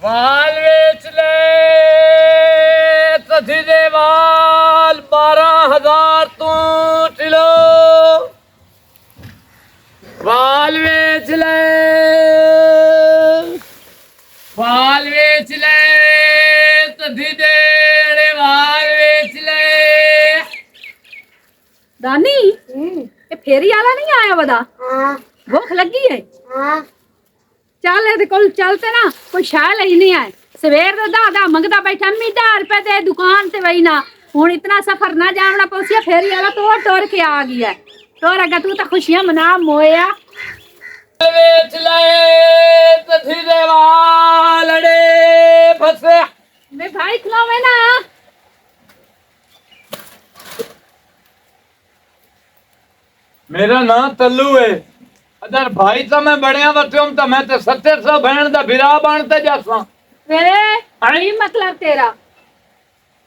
वाल बेच ले तथी दे वाल 12,000 तू किलो वाल बेच ले तथी दे वाल बेच ले। दानी ये फेरी वाला नहीं आया बदा भूख लगी है चल ਇਹਦੇ ਕੋਲ ਚੱਲਤੇ ਨਾ ਕੋਈ ਸ਼ਾਇ ਲਈ ਨਹੀਂ ਆਏ ਸਵੇਰ ਦਾ ਦਾਦਾ ਮੰਗਦਾ ਬੈਠਾ ਅੰਮੀ 10 ਰੁਪਏ ਦੇ ਦੁਕਾਨ ਤੇ ਵਈ ਨਾ ਹੁਣ ਇਤਨਾ ਸਫਰ ਨਾ ਜਾਵਣਾ ਪਉਸਿਆ ਫੇਰੀ ਵਾਲਾ ਤੋੜ ਤੋੜ ਕੇ ਆ ਗਿਆ ਤੋਰ ਅਗਾ ਤੂੰ ਤਾਂ ਖੁਸ਼ੀਆਂ ਮਨਾ ਮੋਇਆ ਵੇਚ ਲੈ ਤਥੀ ਦੇ ਵਾਲੜੇ ਫਸੇ ਮੈਂ ਭਾਈ ਖਲਾਵੇ ਨਾ मेरा नाम तल्लू है अदर भाई तो मैं बड़िया बच्चों तो मैं तो 70 बहन दा बिरा बनते जासा मेरे आई मतलब तेरा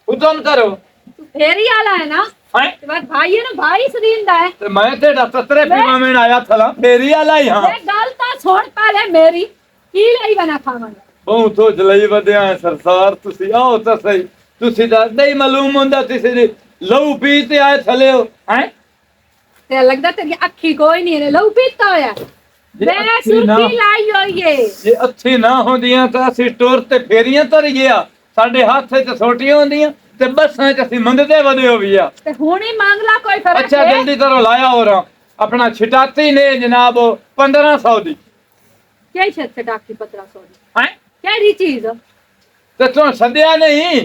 हुक्म करो तू फेरी वाला है ना हैं तेरा भाई है ना भाई सदींदा है ते मैं तेरा 70 पीवा में आया थला फेरी वाला ही हां ये गल ता छोड़ पहले मेरी की ਲਈ ਬਣਾ ਖਾਵਾਂਗਾ ਬਹੁਤ ਤੋਂ ਜਲਈ ਵਧਿਆ ਹੈ ਸਰਦਾਰ ਤੁਸੀਂ ਆਓ ਤਾਂ ਸਹੀ ਤੁਸੀਂ ਦੱਸਦੇ ਹੀ ਮਾਲੂਮ ਹੁੰਦਾ ਤੁਸੀਂ ਲਹੂ ਪੀ ਤੇ ਆਏ ਥਲੇ ਹੋ हैं ਤੇ ਲੱਗਦਾ ਤੇਰੀ ਅੱਖੀ ਕੋਈ ਨਹੀਂ ਨੇ ਲਹੂ ਪੀਤਾ ਹੋਇਆ ਮੈਂ ਸੁਰਖੀ ਲਾਈ ਹੋਈ ਏ ਜੇ ਅੱਛੀ ਨਾ ਹੁੰਦੀਆਂ ਤਾਂ ਅਸੀਂ ਟੁਰ ਤੇ ਫੇਰੀਆਂ ਤਰ ਗਿਆ ਸਾਡੇ ਹੱਥ 'ਚ ਛੋਟੀਆਂ ਹੁੰਦੀਆਂ ਤੇ ਬੱਸਾਂ 'ਚ ਅਸੀਂ ਮੰਗਦੇ ਵਧੇ ਹੋ ਵੀ ਆ ਤੇ ਹੁਣ ਹੀ ਮੰਗ ਲਾ ਕੋਈ ਫਰਕ अच्छा जल्दी करो लाया हो रहा अपना छिटाती ने जनाब 1500 दी क्या छत डाकी 1500 दी हैं ਕਿਹੜੀ ਚੀਜ਼ ते तू सदिया नहीं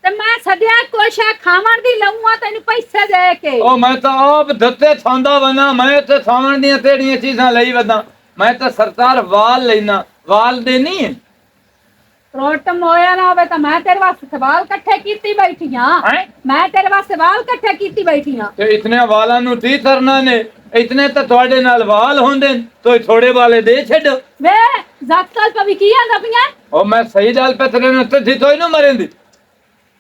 ਤੇ ਮੈਂ ਸਦਿਆ ਕੁਛ ਖਾਵਣ ਦੀ ਲਊਆ ਤੈਨੂੰ ਪੈਸੇ ਦੇ ਕੇ ओ मैं तो आप दत्ते थांदा बना मैं ते खावन दी तेड़ियां चीजां लई वदा मैं तो सरकार वाल लेना वाल देनी है ਰੋਟ ਮੋਇਆ ਨਾ ਹੋਵੇ ਤਾਂ ਮੈਂ ਤੇਰੇ ਵਾਸਤੇ ਸਵਾਲ ਇਕੱਠੇ ਕੀਤੀ ਬੈਠੀ ਹਾਂ हैं ਮੈਂ ਤੇਰੇ ਵਾਸਤੇ ਸਵਾਲ ਇਕੱਠੇ ਕੀਤੀ ਬੈਠੀ ਹਾਂ ते इतने वाला नु ती करना ने इतने तो ਤੁਹਾਡੇ ਨਾਲ ਵਾਲ ਹੁੰਦੇ तो थोड़े वाले दे छड्डो ਵੇ ਜ਼ੱਕਲ ਪਵੀ ਕੀ ਆਂਦਾ ਪਈਆਂ ओ मैं सही डाल पे तेरे ने ते थोई नु मरेंदी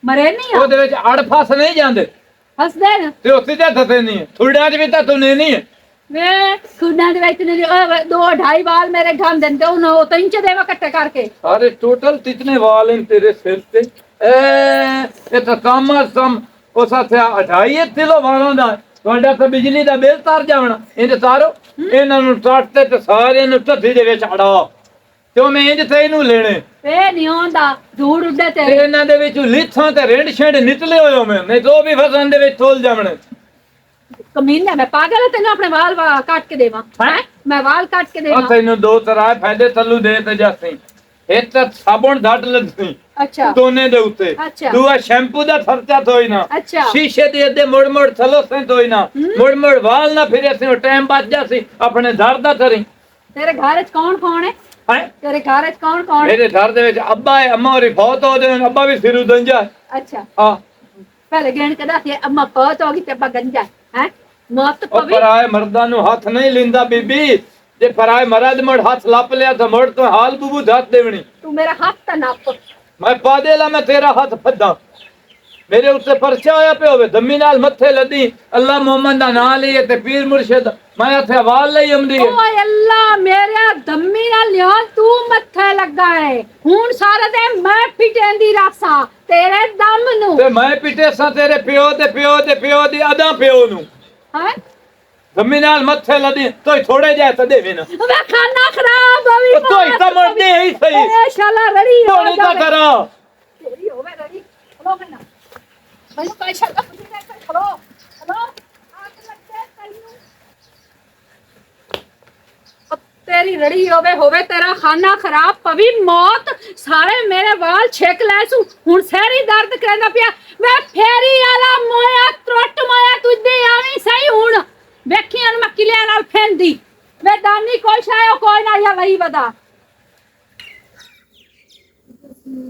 ਮਰੇ ਨਹੀਂ ਆ ਉਹਦੇ ਵਿੱਚ ਅੜ ਫਸ ਨਹੀਂ ਜਾਂਦੇ ਹੱਸਦੇ ਨੇ ਤੇ ਉੱਥੇ ਤੇ ਥਤੇ ਨਹੀਂ ਥੋੜਿਆਂ 'ਚ ਵੀ ਤਾਂ ਤੂੰ ਨਹੀਂ ਹੈ ਵੇ ਖੁਦਾਂ ਦੇ ਵਿੱਚ ਨੇ 2-2.5 ਵਾਲ ਮੇਰੇ ਘਰ ਦੇ ਤੇ ਉਹ ਤਾਂ ਇੰਚ ਦੇਵਾ ਇਕੱਠੇ ਕਰਕੇ सारे टोटल कितने वाल हैं तेरे सिर पे ये तो कम से कम उस 28 किलो वालों ਦਾ ਤੁਹਾਡਾ ਤਾਂ ਬਿਜਲੀ ਦਾ ਬਿੱਲ ਤਾਰ ਜਾਵਣਾ ਇਹਦੇ ਤਾਰੋ ਇਹਨਾਂ ਨੂੰ ਟੱਟਦੇ ਤੇ ਸਾਰਿਆਂ ਨੂੰ ਧੱਧੀ ਦੇ ਵਿੱਚ ਅੜਾ ਤੇ ਮੈਂ ਇੰਜ ਤੇ ਇਹਨੂੰ ਲੈਣੇ ਵੇ ਨਹੀਂ ਆਉਂਦਾ ਧੂੜ ਉੱਡੇ ਤੇ ਤੇ ਇਹਨਾਂ ਦੇ ਵਿੱਚੋਂ ਲਿੱਥਾਂ ਤੇ ਰਿੰਡ ਛਿੰਡ ਨਿਕਲੇ ਹੋਏ ਮੈਂ ਨਹੀਂ ਤਾਂ ਉਹ ਵੀ ਫਸਣ ਦੇ ਵਿੱਚ ਥੋਲ ਜਾਵਣੇ ਕਮੀਨਾ ਮੈਂ ਪਾਗਲ ਹਾਂ, ਤੈਨੂੰ ਆਪਣੇ ਵਾਲ ਕੱਟ ਕੇ ਦੇਵਾਂ ਹੈਂ? ਮੈਂ ਵਾਲ ਕੱਟ ਕੇ ਆ ਦੇਵਾਂ ਤੈਨੂੰ ਦੋ ਤਰ੍ਹਾਂ ਫਾਇਦੇ ਥੱਲੂ ਦੇ ਤੇ ਜਾਸੀ ਇੱਕ ਤਾਂ ਸਾਬਣ ਧੱਟ ਲੱਗੀ ਅੱਛਾ ਦੋਨੇ ਦੇ ਉੱਤੇ ਅੱਛਾ। ਦੂਆ ਸ਼ੈਂਪੂ ਦਾ ਖਰਚਾ ਤੋਈ ਨਾ ਅੱਛਾ। ਸ਼ੀਸ਼ੇ ਦੇ ਅੱਧੇ ਮੁੜ ਮੁੜ ਥਲੋ ਸੇ ਤੋਈ ਨਾ ਮੁੜ ਮੁੜ ਵਾਲ ਨਾ ਫਿਰੇ ਸੇ ਟਾਈਮ ਬਚ ਜਾਸੀ ਆਪਣੇ ਘਰ ਦਾ ਤਰੀ ਤੇਰੇ ਘਰ ਚ ਕੌਣ ਕੌਣ ਹੈ ਹੈ ਤੇਰੇ ਘਰ ਚ ਕੌਣ ਕੌਣ ਹੈ ਮੇਰੇ ਘਰ ਦੇ ਵਿੱਚ ਅੱਬਾ ਹੈ ਅੰਮਾ ਹੋਰੀ ਫੌਤ ਹੋ ਗਏ ਅੱਬਾ ਵੀ ਸਿਰੂ ਦੰਜਾ ਅੱਛਾ ਆ ਪਹਿਲੇ ਗਿਣ ਕੇ ਦੱਸ ਅੰਮਾ ਫੌਤ ਹੋ ਗਈ ਤੇ ਅੱਬਾ ਗੰਜਾ ਹੈ ਮੌਤ ਉਹ ਪਵੀ ਪਰਾਏ ਮਰਦਾਂ ਨੂੰ ਹੱਥ ਨਹੀਂ ਲਿੰਦਾ ਬੀਬੀ ਜੇ ਪਰਾਏ ਮਰਦ ਮੁੜ ਹੱਥ ਲੱਪ ਲਿਆ ਤਾਂ ਮੁੜ ਤੋਂ ਹਾਲ ਬੂਬੂ ਦੱਸ ਦੇਵਣੀ ਤੂੰ ਮੇਰਾ ਹੱਥ ਤਾਂ ਨੱਪ ਮੈਂ ਪਾ ਦੇ ਲਾ ਮੈਂ ਤੇਰਾ ਹੱਥ ਫੱਦਾ ਮੇਰੇ ਉੱਤੇ ਪਰਚਾ ਹੋਇਆ ਪਿਆ ਹੋਵੇ ਦਮੀ ਨਾਲ ਮੱਥੇ ਲੱਦੀ ਅੱਲਾ ਮੁਹੰਮਦ ਦਾ ਨਾਂ ਲਈਏ ਤੇ ਪੀਰ ਮੁਰਸ਼ਿਦ ਮੈਂ ਇੱਥੇ ਵਾਲ ਲਈ ਆਉਂਦੀ ਹੈ ਓਏ ਅੱਲਾ ਮੇਰੇ ਦਮੀ ਨਾਲ ਲਿਓ ਤੂੰ ਮੱਥੇ ਲੱਗਾ ਹੈ ਹੁਣ ਸਾਰਾ ਦਿਨ ਮੈਂ ਪਿਟੇਂਦੀ ਰਾਸਾ ਤੇਰੇ ਦਮ ਨੂੰ ਤੇ ਮੈਂ ਪਿੱਟੇ ਸਾਂ ਤੇਰੇ ਪਿਓ ਤੇ ਪਿਓ ਤੇ ਪਿਓ ਦੀ ਅਦਾ ਪਿਓ ਨੂੰ ਹੈ ਦਮੀ ਨਾਲ ਮੱਥੇ ਲੱਦੀ ਤੋਈ ਥੋੜੇ ਜਿਹਾ ਤਾਂ ਦੇਵੇ ਨਾ ਵੇ ਖਾਣਾ ਖਰਾਬ ਹੋਵੀ ਤੋਈ ਤਾਂ ਮਰਦੇ ਹੀ ਸਹੀ ਏ ਸ਼ਾਲਾ ਰੜੀ ਹੋ ਤੋੜੀ ਤਾਂ ਕਰਾ ਤੇਰੀ ਹੋਵੇ ਰੜੀ ਖਲੋ ਮੈਨਾਂ ਮੈਨੂੰ ਪੈਸਾ ਦਾ ਪੁੱਛਣਾ ਖਲੋ ਖਲੋ ਆਗ ਲੱਗੇ ਤੈਨੂੰ तेरी रड़ी होवे तेरा खाना खराब पवी मौत सारे मेरे वाल छेक ले सु हुन सैरी दर्द करदा पिया मैं फेरी वाला मोया त्रुट मोया तुझे आवी सही हुन वेखी अन मैं किले नाल फेंदी वे दानी कोई शायो कोई ना या लई वदा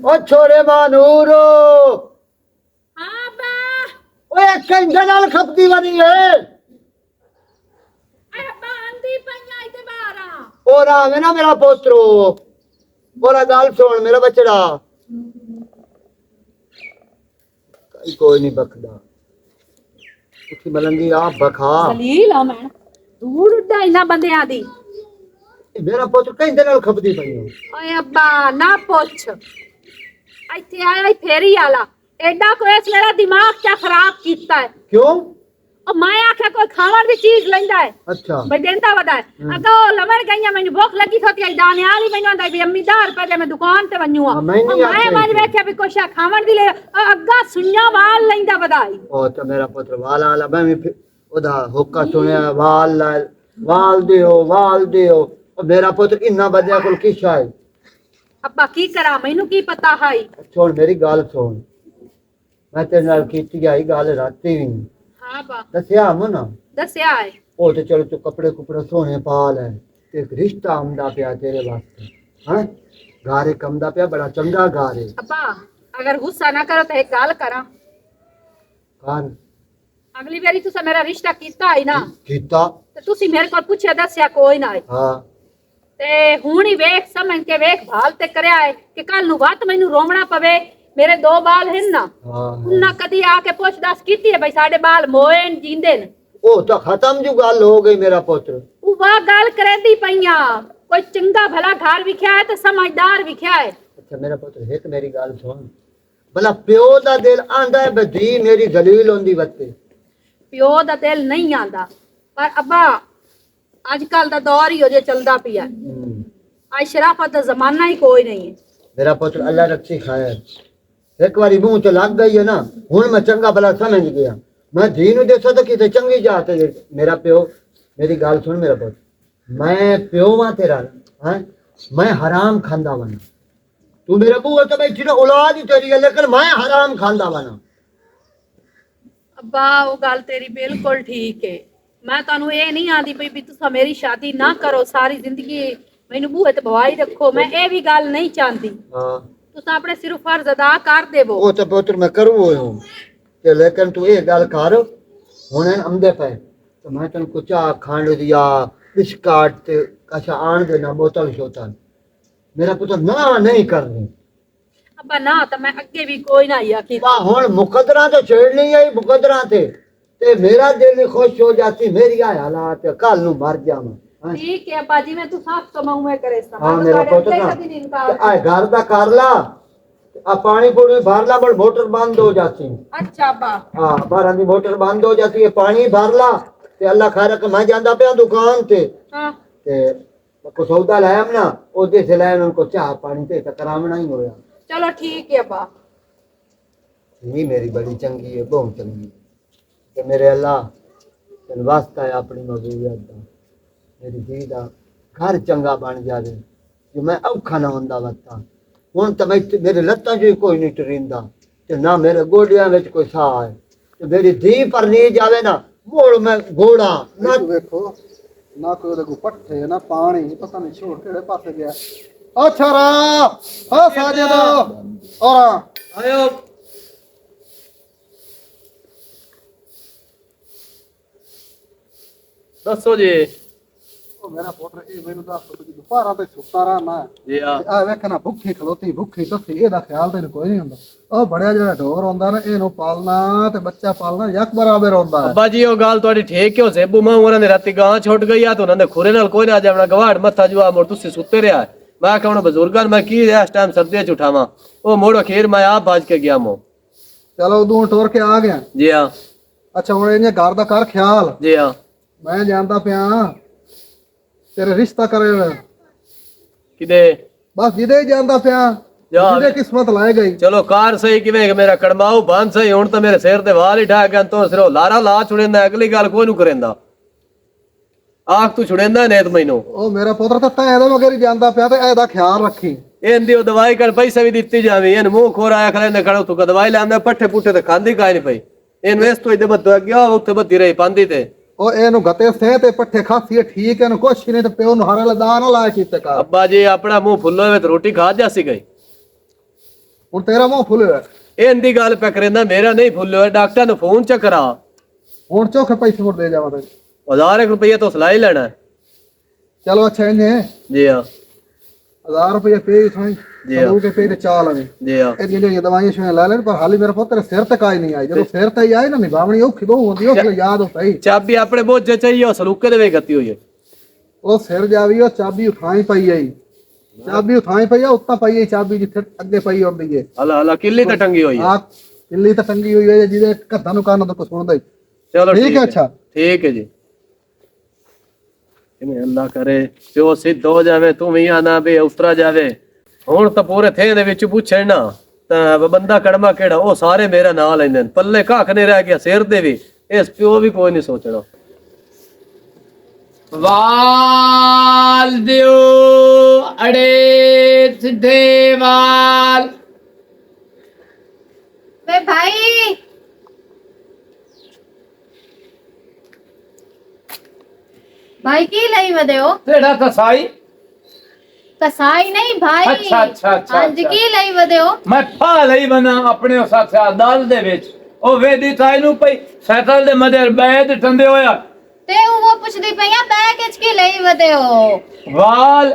ओ छोरे मानूरो हां बा ओए कंधे नाल खपदी वनी है ए बांदी पईया इते बारा और आवे ना मेरा पोत्रो बोला गाल सुन मेरा बचड़ा कोई नहीं बखदा उठी मलंगी आप बखा जलील आ मैं दूर उड्डा इना बंदियां दी मेरा पुत्र कहंदे नाल खपदी पई हो। ਓਏ ਅੱਬਾ ਨਾ ਪੁੱਛ ਇੱਥੇ ਆਇਆ ਹੀ ਫੇਰੀ ਵਾਲਾ ਐਡਾ ਕੋਈ ਇਸ ਮੇਰਾ ਦਿਮਾਗ ਚਾ ਖਰਾਬ ਕੀਤਾ ਹੈ क्यों? ਉਹ ਮੈਂ ਆਖਿਆ ਕੋਈ ਖਾਣ ਦੀ ਚੀਜ਼ ਲੈਂਦਾ ਹੈ अच्छा ਬਦੈਂਦਾ ਵਦਾ ਅਗੋ ਲਵਣ ਗਈਆਂ ਮੈਨੂੰ ਭੁੱਖ ਲੱਗੀ ਥੋਤੀ ਆਈ ਦਾਣੇ ਵਾਲੀ ਮੈਨੂੰ ਆਂਦਾ ਵੀ ਅੰਮੀ 10 ਰੁਪਏ ਦੇ ਮੈਂ ਦੁਕਾਨ ਤੇ ਵੰਨੂ ਆ ਮੈਂ ਨਹੀਂ ਮੈਂ ਆਖਿਆ ਮਨ ਵੇਖਿਆ ਵੀ ਕੁਛ ਖਾਣ ਦੀ ਲੈ ਅੱਗਾ ਸੁਣਿਆ ਵਾਲ ਲੈਂਦਾ ਵਧਾਈ ओ तो मेरा पुत्र वाला वाला मैं भी ओदा होका सुनया वाल दियो ओ मेरा पुत्र इन्ना बदिया कोल की शाय ਅੱਬਾ ਕੀ ਕਰਾਂ ਮੈਨੂੰ ਕੀ ਪਤਾ ਹੈ छोड़ मेरी गाल सुन मैं तेरे नाल कीती आई गाल राती भी ਹਾਂ ਬਾ दसिया हम ना ਦੱਸਿਆ ਹੈ ओ तो चलो तू कपड़े कुपड़े सोने पा ले ते एक रिश्ता आमदा पिया तेरे वास्ते हां गारे कमदा पिया बड़ा चंगा गारे ਅੱਬਾ ਅਗਰ ਗੁੱਸਾ ਨਾ ਕਰੋ ਤਾਂ ਇੱਕ ਗੱਲ ਕਰਾਂ कान ਅਗਲੀ ਵਾਰੀ ਤੁਸੀਂ ਮੇਰਾ ਰਿਸ਼ਤਾ ਕੀਤਾ ਹੈ ਨਾ कीता ਤੇ ਤੁਸੀਂ ਮੇਰੇ ਕੋਲ ਪੁੱਛਿਆ ਦੱਸਿਆ ਕੋਈ ਨਾ ਹੈ हां ਤੇ ਹੁਣ ਹੀ ਵੇਖ ਸਮਝ ਕੇ ਵੇਖ ਭਾਲ ਤੇ ਕਰਿਆ ਹੈ ਕਿ ਕੱਲ ਨੂੰ ਬਾਤ ਮੈਨੂੰ ਰੋਵਣਾ ਪਵੇ ਮੇਰੇ ਦੋ ਬਾਲ ਹਨ ਨਾ हां ਉਹਨਾਂ ਕਦੀ ਆ ਕੇ ਪੁੱਛ ਦੱਸ ਕੀਤੀ ਹੈ ਬਈ ਸਾਡੇ ਬਾਲ ਮੋਏ ਨੇ ਜਿੰਦੇ ਨੇ ओ तो खत्म जो गल हो गई मेरा पुत्र ਉਹ ਵਾ ਗੱਲ ਕਰੇਂਦੀ ਪਈਆਂ ਕੋਈ ਚੰਗਾ ਭਲਾ ਘਰ ਵਿਖਿਆ ਹੈ ਤੇ ਸਮਝਦਾਰ ਵਿਖਿਆ ਹੈ अच्छा मेरा पुत्र एक मेरी गल सुन भला प्यो दा दिल आंदा है बधी मेरी दलील होंदी वत्ते ਪਿਓ ਦਾ ਦਿਲ ਨਹੀਂ ਆਂਦਾ ਪਰ ਅੱਬਾ ਅੱਜ ਕੱਲ ਦਾ ਦੌਰ ਹੀ ਹੋ ਜੇ ਚੱਲਦਾ ਪਿਆ ਅੱਜ ਸ਼ਰਾਫਤ ਦਾ ਜ਼ਮਾਨਾ ਹੀ ਕੋਈ ਨਹੀਂ ਹੈ मेरा पुत्र अल्लाह रखी खायर एक बारी मुंह च लग गई है ना हुन मैं चंगा भला समझ गया मैं धी नु देखा तो किते चंगी जात है मेरा प्यो मेरी गल सुन मेरा पुत्र मैं प्यो वां तेरा हैं मैं हराम खांदा वना तू मेरे बूहे तो बैठी ना औलाद ही तेरी है लेकिन मैं हराम खांदा वना ਅੱਬਾ ਉਹ ਗੱਲ ਤੇਰੀ ਬਿਲਕੁਲ ਠੀਕ ਹੈ ਮੈਂ ਤੁਹਾਨੂੰ ਇਹ ਨਹੀਂ ਆਂਦੀ ਪਈ ਵੀ ਤੁਸੀਂ ਮੇਰੀ ਸ਼ਾਦੀ ਨਾ ਕਰੋ ਸਾਰੀ ਜ਼ਿੰਦਗੀ ਮੈਨੂੰ ਬੂਹੇ ਤੇ ਬਵਾਈ ਰੱਖੋ ਮੈਂ ਇਹ ਵੀ ਗੱਲ ਨਹੀਂ ਚਾਹੁੰਦੀ हां ਤੁਸੀਂ ਆਪਣੇ ਸਿਰਫ ਫਰਜ਼ ਅਦਾ ਕਰ ਦੇਵੋ ओ तो पुत्र मैं करूं हो ते लेकिन तू ये गल कर हुन आमदे पे तो मैं तन कुछ खंड दिया बिस्कुट ते अच्छा आन देना बोतल शोतल मेरा पुत्र ना नहीं करनी ਅੱਬਾ ਨਾ ਤਾਂ ਮੈਂ ਅੱਗੇ ਵੀ ਕੋਈ ਨਾ ਆਖੀ वाह हुन मुकदरा तो छेड़नी आई मुकदरा ते मेरा दिल खुश हो जाती मेरी हालात कल नु मर जावां ठीक है अब्बा जी मैं तू साफ समाऊं मैं करे हां मेरा पुत्र ना आ घर दा कर ला आ पानी पूरी भर ला बड़ मोटर बंद हो जाती अच्छा अब्बा हां बाहर दी मोटर बंद हो जाती है पानी भर ला ते अल्लाह खैर मैं जांदा पे दुकान ते हां ते को सौदा लाया ना ओदे से लाया उनको चाह पानी ते करावना ही होया चलो ठीक है अब्बा नहीं मेरी बड़ी चंगी है बहुत चंगी ते मेरे अल्लाह तेन वास्ता है अपनी मबूलियत दा मेरी धी दा घर चंगा बन जावे जो मैं औखा ना होंदा वत्ता हुन तो मैं मेरे लत्तां जो कोई नहीं टरिंदा ते ना मेरे गोडियां विच कोई साह है ते मेरी धी पर नहीं जावे ना मोड़ मैं घोड़ा ना देखो ना कोई ਉਹਦੇ ਕੋ ਪੱਠੇ ਨਾ ਪਾਣੀ ਪਤਾ ਨਹੀਂ ਛੋੜ ਕਿਹੜੇ ਪਾਸੇ ਗਿਆ ਅੱਛਾ ਰਾ ਹਾਂ ਸਾਜਦ ਔਰ ਆਇਓ ਦੱਸੋ ਜੀ ਉਹ ਮੇਰਾ ਪੁੱਤਰ ਇਹ ਮੈਨੂੰ ਦੱਸ ਤੂੰ ਦੁਪਹਿਰਾਂ ਤੇ ਸੁੱਤਾ ਰਹਾ ਮੈਂ ਜੀ ਆ ਵੇਖਣਾ ਭੁੱਖੀ ਖਲੋਤੀ ਭੁੱਖੀ ਦੱਸੀ ਇਹਦਾ ਖਿਆਲ ਤੈਨੂੰ ਕੋਈ ਨਹੀਂ ਹੁੰਦਾ ਉਹ ਬੜਿਆ ਜਿਹੜਾ ਢੋਰ ਹੁੰਦਾ ਨਾ ਇਹਨੂੰ ਪਾਲਣਾ ਤੇ ਬੱਚਾ ਪਾਲਣਾ ਯਕ ਬਰਾਬਰ ਹੁੰਦਾ ਹੈ ਅੱਬਾ ਜੀ ਉਹ ਗੱਲ ਤੁਹਾਡੀ ਠੀਕ ਕਿਉਂ ਸੇਬੂ ਮਾਂ ਉਹਨਾਂ ਨੇ ਰਾਤੀ ਗਾਂ ਛੁੱਟ ਗਈ ਆ ਤੇ ਉਹਨਾਂ ਦੇ ਖੁਰੇ ਨਾਲ ਕੋਈ ਨਾ ਜਾਵਣਾ ਗਵਾੜ ਮੱਥਾ ਜੁਆ ਮੋੜ ਤੁਸੀਂ ਸੁੱਤੇ ਰਿਹਾ ਮੈਂ ਕਹਣਾ ਬਜ਼ੁਰਗਾਂ ਨੂੰ ਮੈਂ ਕੀ ਇਸ ਟਾਈਮ ਸਰਦੀਆਂ ਚ ਉਠਾਵਾਂ ਉਹ ਮੋੜ ਅਖੀਰ ਮੈਂ ਆਪ ਭੱਜ ਕੇ ਗਿਆ ਮੋ ਚਲੋ ਉਦੋਂ ਟੋਰ ਕੇ ਆ ਗਿਆ ਜੀ ਹਾਂ ਅੱਛਾ ਹੁਣ ਇਹਨੇ ਘਰ ਦਾ ਕਰ ਖਿਆਲ ਜੀ ਹਾਂ ਮੈਂ ਜਾਂਦਾ ਪਿਆ ਤੇਰੇ ਰਿਸ਼ਤਾ ਕਰੇ ਕਿਦੇ ਬਸ ਜਿਹਦੇ ਜਾਂਦਾ ਪਿਆ ਜਾ ਜਿਹਦੇ ਕਿਸਮਤ ਲਾਏ ਗਈ ਚਲੋ ਕਾਰ ਸਹੀ ਕਿਵੇਂ ਕਿ ਮੇਰਾ ਕੜਮਾਉ ਬੰਦ ਸਹੀ ਹੁਣ ਤਾਂ ਮੇਰੇ ਸਿਰ ਤੇ ਵਾਲ ਹੀ ਢਾ ਗਿਆ ਤੋਂ ਸਿਰੋਂ ਲਾਰਾ ਲਾ ਛੁੜੇਂਦਾ ਅਗਲੀ ਗੱਲ ਕੋਈ ਨੂੰ ਕਰੇਂਦਾ ਆਖ ਤੂੰ ਛੁੜੇਂਦਾ ਨੇ ਤੇ ਮੈਨੂੰ ਉਹ ਮੇਰਾ ਪੁੱਤਰ ਤਾਂ ਤੈਂ ਇਹਦੇ ਮਗਰ ਹੀ ਜਾਂਦਾ ਪਿਆ ਤੇ ਇਹਦਾ ਖਿਆਲ ਰੱਖੀ ਇਹਦੀ ਉਹ ਦਵਾਈ ਕਰ ਪੈਸੇ ਵੀ ਦਿੱਤੀ ਜਾਵੇ ਇਹਨੂੰ ਮੂੰਹ ਖੋਰ ਆਇਆ ਖਲੇ ਨੇ ਖੜੋ ਤੂੰ ਦਵਾਈ ਲੈਂਦਾ ਪੱਠੇ ਪੁੱਠੇ ਤੇ ਖਾਂਦੀ ਕਾਇ ਨਹੀਂ ਪਈ ਇਹਨੂੰ ਇਸ ਤੋਂ ਇਹਦੇ ਬੱਤ ਗਿਆ ਉੱਥੇ ਬੱਤੀ ਰਹੀ ਪਾਂਦੀ ਤੇ ਉਹ ਇਹਨੂੰ ਗਤੇ ਸੇ ਤੇ ਪੱਠੇ ਖਾਸੀ ਠੀਕ ਇਹਨੂੰ ਕੁਛ ਨਹੀਂ ਤੇ ਪਿਓ ਨੂੰ ਹਾਰੇ ਲਦਾ ਨਾ ਲਾਇਆ ਕੀਤੇ ਕਰ ਅੱਬਾ ਜੀ ਆਪਣਾ ਮੂੰਹ ਫੁੱਲੋ ਹੋਵੇ ਤੇ ਰੋਟੀ ਖਾ ਜਾਸੀ ਗਈ ਹੁਣ ਤੇਰਾ ਮੂੰਹ ਫੁੱਲਿਆ ਇਹਦੀ ਗੱਲ ਪੈ ਕਰੇਂਦਾ ਮੇਰਾ ਨਹੀਂ ਫੁੱਲਿਆ ਡਾਕਟਰ ਨੂੰ ਫੋਨ ਚ ਕਰਾ ਹੁਣ ਚੋਖੇ ਪੈਸੇ ਮੁੜ ਦੇ ਜਾਵਾਂ ਤੇ 1000 ਰੁਪਏ ਤੋਂ ਸਲਾਈ ਲੈਣਾ ਹੈ। ਚਲੋ ਅੱਛਾ ਇਹਨੇ ਜੀ ਹਾਂ 1000 ਰੁਪਏ ਪੇ ਥਾਈ ਜੀ ਸਲੂ ਕੇ ਪੇ ਤੇ ਚਾਲ ਆਵੇ ਜੀ ਹਾਂ ਇਹ ਜਿਹੜੀਆਂ ਦਵਾਈਆਂ ਸ਼ੋਆਂ ਲੈ ਲੈਣ ਪਰ ਹਾਲੀ ਮੇਰਾ ਪੁੱਤਰ ਸਿਰ ਤੇ ਕਾਈ ਨਹੀਂ ਆਈ ਜਦੋਂ ਸਿਰ ਤੇ ਹੀ ਆਈ ਨਾ ਨਿਭਾਵਣੀ ਔਖੀ ਬਹੁਤ ਹੁੰਦੀ ਉਹ ਯਾਦ ਹੋ ਸਹੀ ਚਾਬੀ ਆਪਣੇ ਬੋਝੇ ਚਾਹੀਏ ਉਹ ਸਲੂਕੇ ਦੇ ਵਿੱਚ ਗੱਤੀ ਹੋਈ ਹੈ ਉਹ ਸਿਰ ਜਾਵੀ ਉਹ ਚਾਬੀ ਉਠਾਈ ਪਈ ਆਈ ਚਾਬੀ ਉਠਾਈ ਪਈ ਆ ਉੱਤਾ ਪਈ ਆਈ ਚਾਬੀ ਜਿੱਥੇ ਅੱਗੇ ਪਈ ਹੁੰਦੀ ਏ ਹਲਾ ਹਲਾ ਕਿੱਲੀ ਤੇ ਟੰਗੀ ਹੋਈ ਹੈ ਆ ਕਿੱਲੀ ਤਾਂ ਟੰਗੀ ਹੋਈ ਹੈ ਜਿਹਦੇ ਘੱਟਾਂ ਨੂੰ ਕੰਨ ਤੋਂ ਕੁਛ ਸੁਣਦਾ ਹੀ ਚਲੋ ਠੀਕ ਹੈ ਅੱਛਾ ठीक है जी इन्हें अल्लाह करे जो सिद्ध हो जावे तू भी आना भी उतरा जावे हुन तो पूरे थे दे विच पूछे ना ता बंदा कड़मा केड़ा ओ सारे मेरा नाम लेंदे पल्ले कख नहीं रह गया सिर दे भी इस प्यो भी कोई नहीं सोचना वाल दियो अड़े सीधे वाल वे भाई भाई की लई वदे हो तेरा कसाई कसाई नहीं भाई अच्छा अच्छा अच्छा हां जी की लई वदे हो मैं फा ਲਈ ਬਣਾ ਆਪਣੇ ਸਾਥ ਅਦਾਲਤ ਦੇ ਵਿੱਚ ਉਹ ਵੇਦੀ ਤਾਈ ਨੂੰ ਪਈ ਸਾਈਕਲ ਦੇ ਮਦਰ ਬੈਦ ਟੰਦੇ ਹੋਇਆ ते वो पुछदी पईया बैग किच की लई वदे हो ਵਾਲ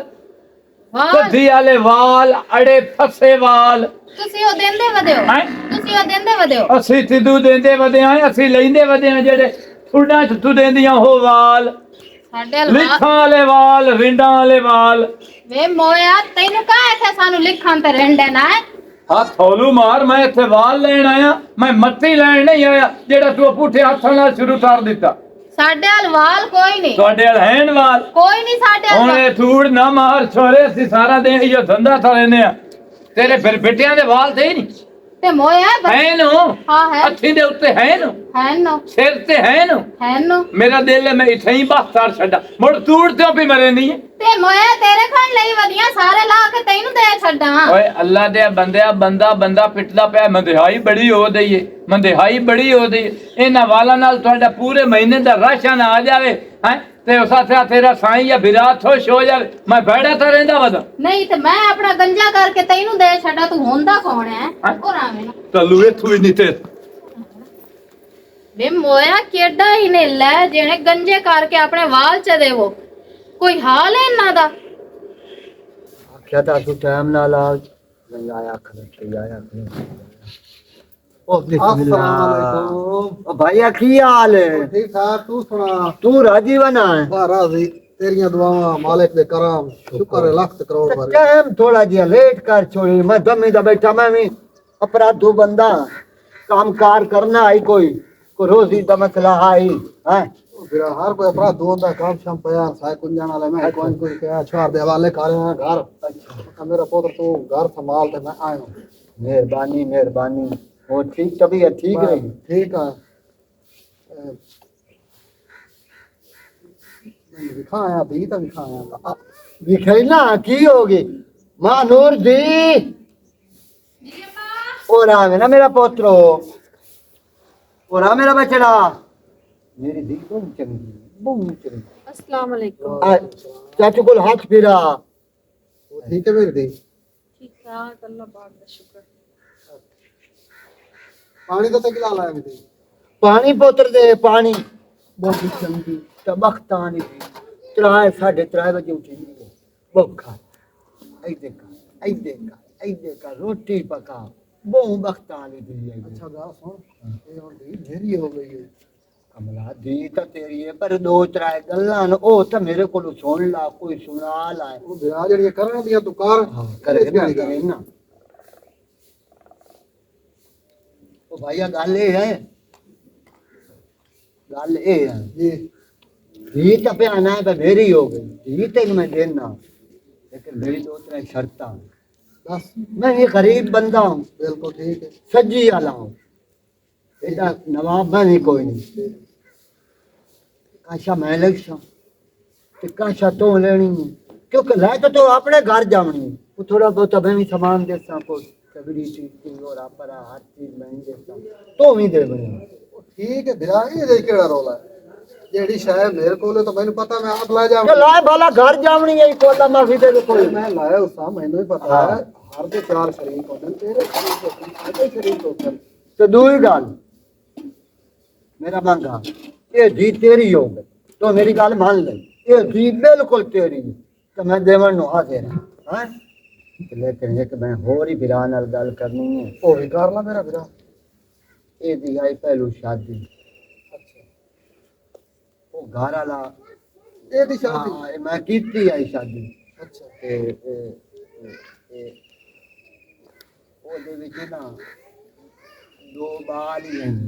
वाह ਕਦੀ ਵਾਲੇ ਵਾਲ ਅੜੇ ਫਸੇ ਵਾਲ ਤੁਸੀਂ ਉਹ ਦਿੰਦੇ ਵਦੇ ਹੋ ਹੈਂ? ਤੁਸੀਂ ਉਹ ਦਿੰਦੇ ਵਦੇ ਹੋ ਅਸੀਂ ਤਿੱਦੂ ਦਿੰਦੇ ਵਦੇ ਆਂ ਅਸੀਂ ਲੈਂਦੇ ਵਦੇ ਆਂ ਜਿਹੜੇ ਠੁੱਡਾਂ ਚ ਤੂੰ ਦਿੰਦੀਆਂ ਉਹ ਵਾਲ ਸਾਡੇ ਹਲਵਾ ਲਿਖਾਂ ਵਾਲੇ ਵਾਲ ਰਿੰਡਾਂ ਵਾਲੇ ਵਾਲ ਵੇ ਮੋਇਆ ਤੈਨੂੰ ਕਾ ਇੱਥੇ ਸਾਨੂੰ ਲਿਖਣ ਤੇ ਰਹਿੰਦੇ ਨਾ ਹੱਥ ਹੌਲੂ ਮਾਰ ਮੈਂ ਇੱਥੇ ਵਾਲ ਲੈਣ ਆਇਆ ਮੈਂ ਮੱਤੀ ਲੈਣ ਨਹੀਂ ਆਇਆ ਜਿਹੜਾ ਤੂੰ ਪੁੱਠੇ ਹੱਥਾਂ ਨਾਲ ਸ਼ੁਰੂ ਕਰ ਦਿੱਤਾ ਸਾਡੇ ਹਲਵਾਲ ਕੋਈ ਨਹੀਂ ਤੁਹਾਡੇ ਹਲ ਹੈਨ ਵਾਲ ਕੋਈ ਨਹੀਂ ਸਾਡੇ ਹੁਣ ਹਲਵਾਲ ਇਹ ਧੂੜ ਨਾ ਮਾਰ ਛੋਰੇ ਅਸੀਂ ਸਾਰਾ ਦਿਨ ਇਹੋ ਧੰਦਾ ਤਾਂ ਲੈਨੇ ਆ ਤੇਰੇ ਫਿਰ ਬਿੱਟਿਆਂ ਦੇ ਵਾਲ ਤੇ ਹੀ ਨਹੀਂ ਤੇ ਮੋਇਆ ਹੈ ਨੂੰ ਹਾਂ ਹੈ ਅੱਖੀ ਦੇ ਉੱਤੇ ਹੈ ਨੂੰ ਹੈ ਨੋ ਸਿਰ ਤੇ ਹੈ ਨੂੰ ਹੈ ਨੋ ਮੇਰਾ ਦਿਲ ਹੈ ਮੈਂ ਇੱਥੇ ਹੀ ਬਖਤਾਰ ਛੱਡਾ ਮੁੜ ਧੂੜ ਤੇ ਵੀ ਮਰੇ ਨਹੀਂ ਹੈ ਤੇ ਮੋਇਆ ਤੇਰੇ ਖਾਣ ਲਈ ਵਧੀਆਂ ਸਾਰੇ ਲਾ ਕੇ ਤੈਨੂੰ ਦੇ ਛੱਡਾਂ ਓਏ ਅੱਲਾ ਦੇ ਬੰਦਿਆ ਬੰਦਾ ਪਿੱਟਦਾ ਪਿਆ ਮੰਦਿਹਾਈ ਬੜੀ ਹੋ ਗਈ ਏ ਮੰਦਿਹਾਈ ਬੜੀ ਹੋ ਗਈ ਇਹਨਾਂ ਵਾਲਾਂ ਨਾਲ ਤੁਹਾਡਾ ਪੂਰੇ ਮਹੀਨੇ ਦਾ ਰਾਸ਼ਨ ਆ ਜਾਵੇ ਹੈ ਤੇ ਉਸ ਸਾਥ ਤੇਰਾ ਸਾਈਂ ਜਾਂ ਵਿਰਾਤ ਖੁਸ਼ ਹੋ ਜਾਵੇ ਮੈਂ ਬੈਠਾ ਤਾਂ ਰਹਿੰਦਾ ਵਦਾ ਨਹੀਂ ਤੇ ਮੈਂ ਆਪਣਾ ਗੰਜਾ ਕਰਕੇ ਤੈਨੂੰ ਦੇ ਛੱਡਾਂ ਤੂੰ ਹੁੰਦਾ ਕੌਣ ਹੈ ਉਹ ਰਾਵੇਂ ਨਾ ਤਲੂ ਇਥੋਂ ਹੀ ਨਹੀਂ ਤੇ ਵੇ ਮੋਇਆ ਕਿੱਡਾ ਹੀ ਨੇ ਲੈ ਜਿਹਨੇ ਗੰਜੇ ਕਰਕੇ ਆਪਣੇ ਵਾਲ ਚ ਦੇਵੋ ਕੋਈ ਹਾਲ ਹੈ ਇਹਨਾਂ ਦਾ ਆਖਿਆ ਤਾਂ ਤੂੰ ਟਾਈਮ ਨਾਲ ਆ ਆਇਆ ਖੜੇ ਆਇਆ ਉਹ ਬਿਸਮਿਲ੍ਲਾ ਉਹ ਭਾਈਆ ਕੀ ਹਾਲ ਹੈ ਠੀਕ ਠਾਕ ਤੂੰ ਸੁਣਾ ਤੂੰ ਰਾਜੀ ਬਣਾ ਹੈ ਬਾਰਾ ਜੀ ਤੇਰੀਆਂ ਦੁਆਵਾਂ ਮਾਲਕ ਦੇ ਕਰਮ ਸ਼ੁਕਰ ਹੈ ਲੱਖ ਕਰੋੜ ਵਾਰ ਟਾਈਮ ਥੋੜਾ ਜਿਹਾ ਲੇਟ ਕਰ ਛੋੜੀ ਮੈਂ ਦਮੀ ਦਾ ਬੈਠਾ ਮੈਂ ਵੀ ਅਪਰਾਧੂ ਬੰਦਾ ਕੰਮਕਾਰ ਕਰਨਾ ਆਈ ਕੋਈ ਰੋਜ਼ੀ ਦਾ ਮਸਲਾ ਆਈ ਹੈ ਫਿਰ ਹਰ ਕੋਈ ਅਪਰਾਧ ਦੋਂਦਾ ਕੰਮ ਸ਼ਮ ਪਿਆ ਸਾਇ ਕੁੰਜਾਣ ਵਾਲਾ ਮੈਂ ਕੋਈ ਕਿਹਾ ਛਾੜ ਦੇ ਹਵਾਲੇ ਕਰ ਰਿਹਾ ਘਰ ਅੱਛਾ ਮੇਰਾ ਪੁੱਤਰ ਤੂੰ ਘਰ ਸੰਭਾਲ ਤੇ ਮੈਂ ਆਇਆ ਮਿਹਰਬਾਨੀ ਉਹ ਠੀਕ ਤਬੀਅਤ ਠੀਕ ਰਹੀ ਠੀਕ ਆ ਵਿਖਾਇਆ ਵੀ ਤਾਂ ਵਿਖਾਇਆ ਵਿਖੈਨਾ ਕੀ ਹੋਗੀ ਮਾਂ ਨੂਰ ਦੀ ਉਹ ਰਾਮ ਨਾ ਮੇਰਾ ਪੁੱਤਰੋ ਉਹ ਰਾਮ ਮੇਰਾ ਬਚੜਾ ਮੇਰੀ ਦੀ ਬਹੁਤ ਚੰਗੀ अस्सलाम वालेकुम ਆ ਚਾਚੂ ਕੋਲ ਹੱਥ ਫਿਰਾ ਠੀਕ ਹੈ ਮੇਰੀ ਦੀ ठीक ठाक अल्लाह पाक का शुक्र ਪਾਣੀ ਤਾਂ ਤੇ ਗਿਲਾ ਲਾਇਆ ਮੇਰੀ ਪਾਣੀ ਪੁੱਤਰ ਦੇ ਪਾਣੀ ਬਹੁਤ ਚੰਗੀ ਤਬਖਤਾਂ ਨਹੀਂ ਤਰਾਏ 3:30 ਵਜੇ ਉੱਠੀ ਭੁੱਖਾ ऐसे का रोटी पका बहु बख्ता वाली दी है ਅੱਛਾ ਗਾ ਸੁਣ ਇਹ ਹੁਣ ਦੀ ਢੇਰੀ ਹੋ ਗਈ ਹੈ कमला दी तो तेरी है पर दो त्रै गल्लां न ओ तो मेरे को सुन ला कोई सुना ला ਉਹ ਵਿਆਹ ਜਿਹੜੀਆਂ ਕਰਨ ਦੀਆਂ ਤੂੰ ਕਰ करे ना ओ भैया गल ये है ਜੀ धी तो प्याना है तो मेरी हो गई धी तेन मैं देना लेकिन मेरी दो त्रै शर्तां ਬਸ मैं ये गरीब बंदा हूँ ਬਿਲਕੁਲ ਠੀਕ ਹੈ सज्जी वाला हूँ एदा नवाब मैं नहीं कोई नहीं काशा मैं लग ते काशा तो लेनी है क्योंकि लै तो अपने घर जावनी है वो थोड़ा बहुत मैं भी सामान देता को सगड़ी चीज और आपरा हर चीज मैं ही देता तो भी दे बने ਉਹ ਠੀਕ ਹੈ ਵਿਆਹ ਇਹ ਦੇ ਕਿਹੜਾ ਰੋਲਾ ਹੈ ਜਿਹੜੀ ਸ਼ਾਇਦ ਮੇਰੇ ਕੋਲ ਤਾਂ ਮੈਨੂੰ ਪਤਾ ਮੈਂ ਆਪ ਲੈ तो ਜਾਵਾਂ ला भला घर जावनी है कोला माफी दे कोई ਮੈਂ ਲਾਇਆ ਉਸ ਦਾ ਮੈਨੂੰ ਹੀ ਪਤਾ ਹੈ ਹਰ ਦੇ ਚਾਰ ਸ਼ਰੀਕ ਹੁੰਦੇ ਨੇ ਤੇਰੇ ਸ਼ਰੀਕ ਹੁੰਦੇ ਨੇ ਸਾਡੇ ਸ਼ਰੀਕ ਹੁੰਦੇ ਨੇ तो दूसरी गल मेरा मंगा ये धी तेरी हो गई तो मेरी गल मान ले ये धी बिल्कुल तेरी है तो मैं देवन नु हाजिर हां लेकिन एक मैं होर ही बिरा नाल गल करनी है ਉਹ ਵੀ ਕਰ ਲਾ ਮੇਰਾ ਵੀਰਾ ये दी आई पहलू शादी ਅੱਛਾ वो घर वाला ਇਹਦੀ ਸ਼ਾਦੀ ਹਾਂ ਮੈਂ ਕੀਤੀ ਆਈ ਸ਼ਾਦੀ ਅੱਛਾ ਤੇ ਉਹਦੇ ਵਿੱਚ ਨਾ ਦੋ ਬਾਲ ਹੀ ਹਨ